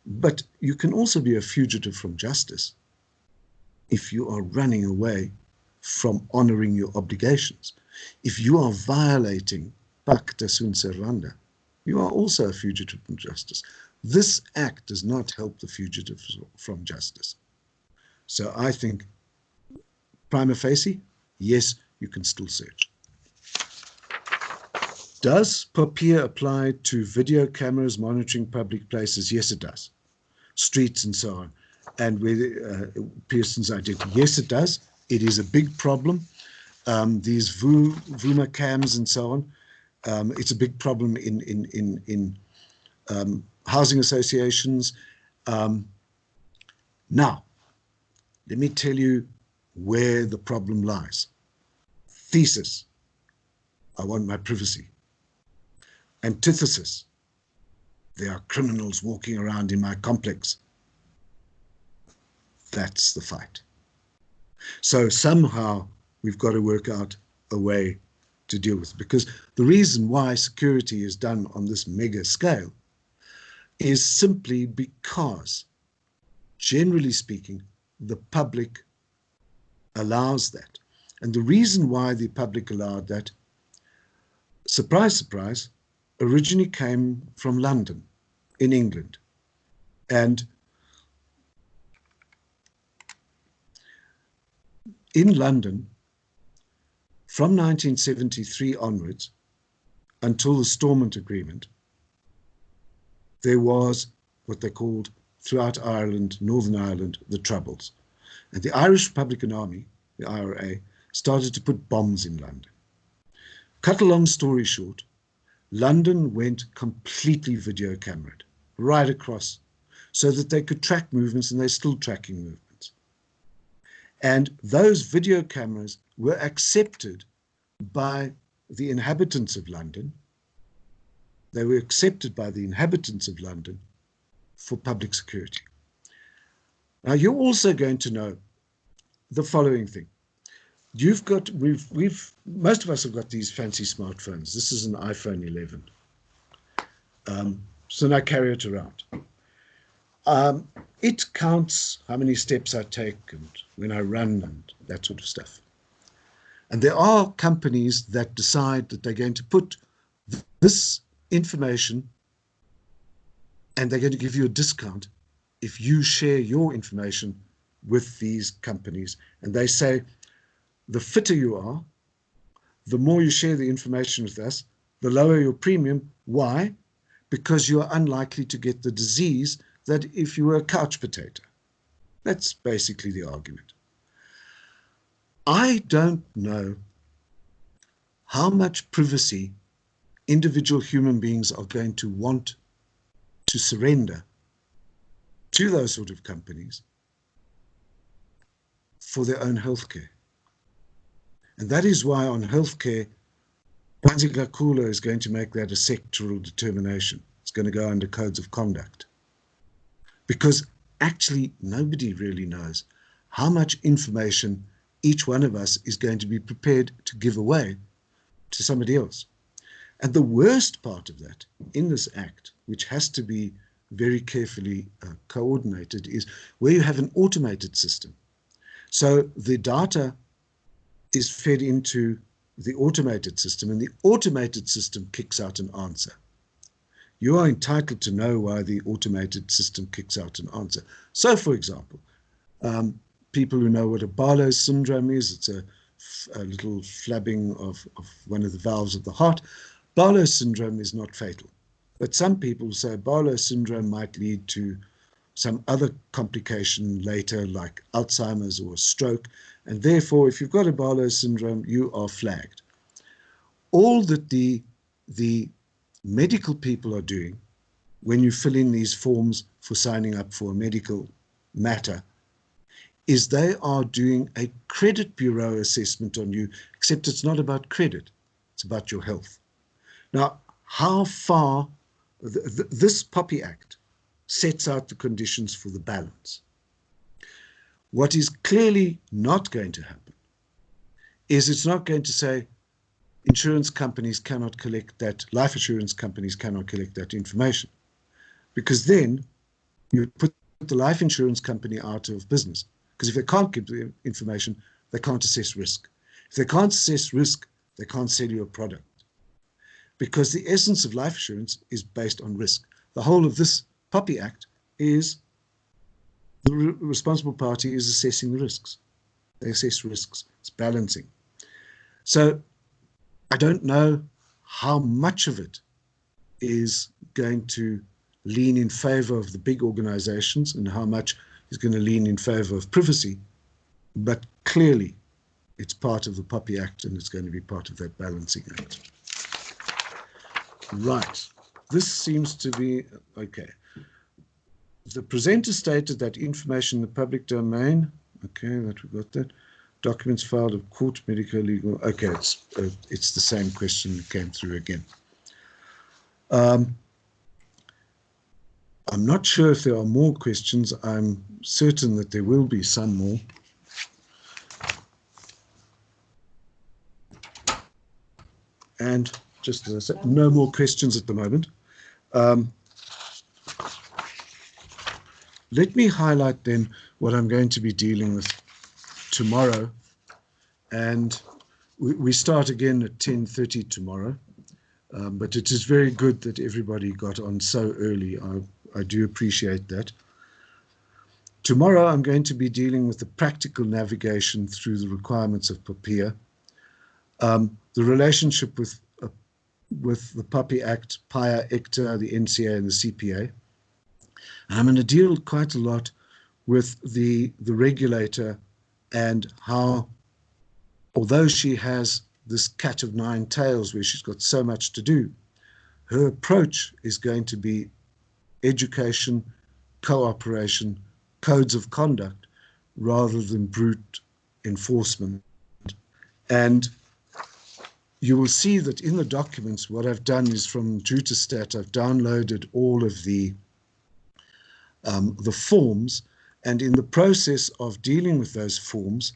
But you can also be a fugitive from justice if you are running away from honoring your obligations. If you are violating pacta sunt servanda, you are also a fugitive from justice. This act does not help the fugitives from justice. So I think, prima facie, yes, you can still search. Does POPIA apply to video cameras monitoring public places? Yes, it does. Streets and so on. And with Pearson's identity, yes, it does. It is a big problem. These VUMA cams and so on. It's a big problem in housing associations. Now, let me tell you where the problem lies. Thesis, I want my privacy. Antithesis, there are criminals walking around in my complex. That's the fight. So somehow we've got to work out a way to deal with it, because the reason why security is done on this mega scale is simply because, generally speaking, the public allows that. And the reason why the public allowed that, surprise, surprise, originally came from London in England. And in London, from 1973 onwards, until the Stormont Agreement, there was what they called, throughout Ireland, Northern Ireland, the Troubles. And the Irish Republican Army, the IRA, started to put bombs in London. Cut a long story short, London went completely video cameraed, right across, so that they could track movements, and they're still tracking movements. And those video cameras were accepted by the inhabitants of London. They were accepted by the inhabitants of London for public security. Now, you're also going to know the following thing. You've got, most of us have got these fancy smartphones. This is an iPhone 11. So I carry it around. It counts how many steps I take and when I run and that sort of stuff. And there are companies that decide that they're going to put this information, and they're going to give you a discount if you share your information with these companies. And they say, the fitter you are, the more you share the information with us, the lower your premium. Why? Because you are unlikely to get the disease that if you were a couch potato. That's basically the argument. I don't know how much privacy individual human beings are going to want to surrender to those sort of companies for their own healthcare. And that is why on healthcare, Panzikakula is going to make that a sectoral determination. It's going to go under codes of conduct. Because actually, nobody really knows how much information each one of us is going to be prepared to give away to somebody else. And the worst part of that in this act, which has to be very carefully coordinated, is where you have an automated system. So the data is fed into the automated system, and the automated system kicks out an answer. You are entitled to know why the automated system kicks out an answer. So, for example, people who know what a Barlow's syndrome is, it's a little flabbing of one of the valves of the heart. Barlow's syndrome is not fatal, but some people say Barlow's syndrome might lead to some other complication later, like Alzheimer's or a stroke, and therefore, if you've got a Barlow's syndrome, you are flagged. All that the the medical people are doing when you fill in these forms for signing up for a medical matter is they are doing a credit bureau assessment on you, except it's not about credit, it's about your health. Now, how far this POPIA Act sets out the conditions for the balance. What is clearly not going to happen is it's not going to say insurance companies cannot collect that, life insurance companies cannot collect that information, because then you put the life insurance company out of business. Because if they can't give the information, they can't assess risk. If they can't assess risk, they can't sell you a product. Because the essence of life insurance is based on risk. The whole of this POPIA Act is the responsible party is assessing the risks. They assess risks. It's balancing. So I don't know how much of it is going to lean in favor of the big organizations and how much is going to lean in favor of privacy, but clearly it's part of the POPIA Act and it's going to be part of that balancing act. Right, this seems to be okay. The presenter stated that information in the public domain, okay, that we got that. Documents filed of court, medical, legal, okay, it's the same question that came through again. I'm not sure if there are more questions. I'm certain that there will be some more. And just as I said, no more questions at the moment. Let me highlight then what I'm going to be dealing with tomorrow. And we start again at 10:30 tomorrow. But it is very good that everybody got on so early. I do appreciate that. Tomorrow I'm going to be dealing with the practical navigation through the requirements of POPIA, the relationship with the POPIA Act, PIA, ECTA, the NCA and the CPA. And I'm going to deal quite a lot with the regulator and how, although she has this cat of nine tails where she's got so much to do, her approach is going to be education, cooperation, codes of conduct, rather than brute enforcement. And you will see that in the documents, what I've done is from Jutastat, I've downloaded all of the forms, and in the process of dealing with those forms,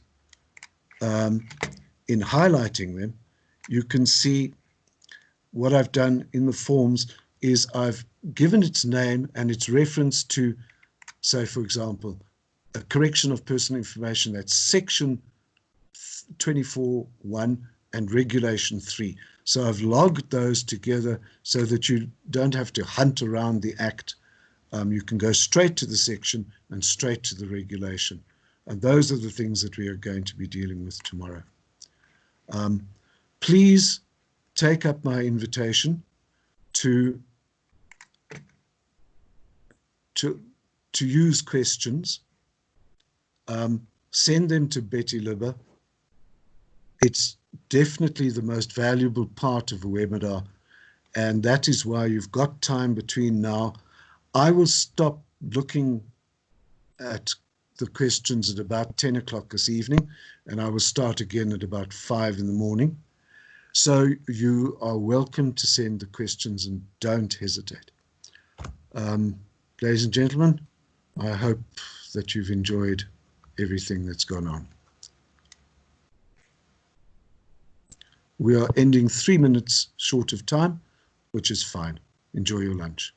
in highlighting them, you can see what I've done in the forms is I've given its name and its reference to, say, for example, a correction of personal information, that's section 24.1 and regulation 3. So I've logged those together so that you don't have to hunt around the act. You can go straight to the section and straight to the regulation. And those are the things that we are going to be dealing with tomorrow. Please take up my invitation to use questions. Send them to Betty Libber. It's definitely the most valuable part of a webinar, and that is why you've got time between now. I will stop looking at the questions at about 10 o'clock this evening, and I will start again at about 5 in the morning. So you are welcome to send the questions and don't hesitate. Ladies and gentlemen, I hope that you've enjoyed everything that's gone on. We are ending 3 minutes short of time, which is fine. Enjoy your lunch.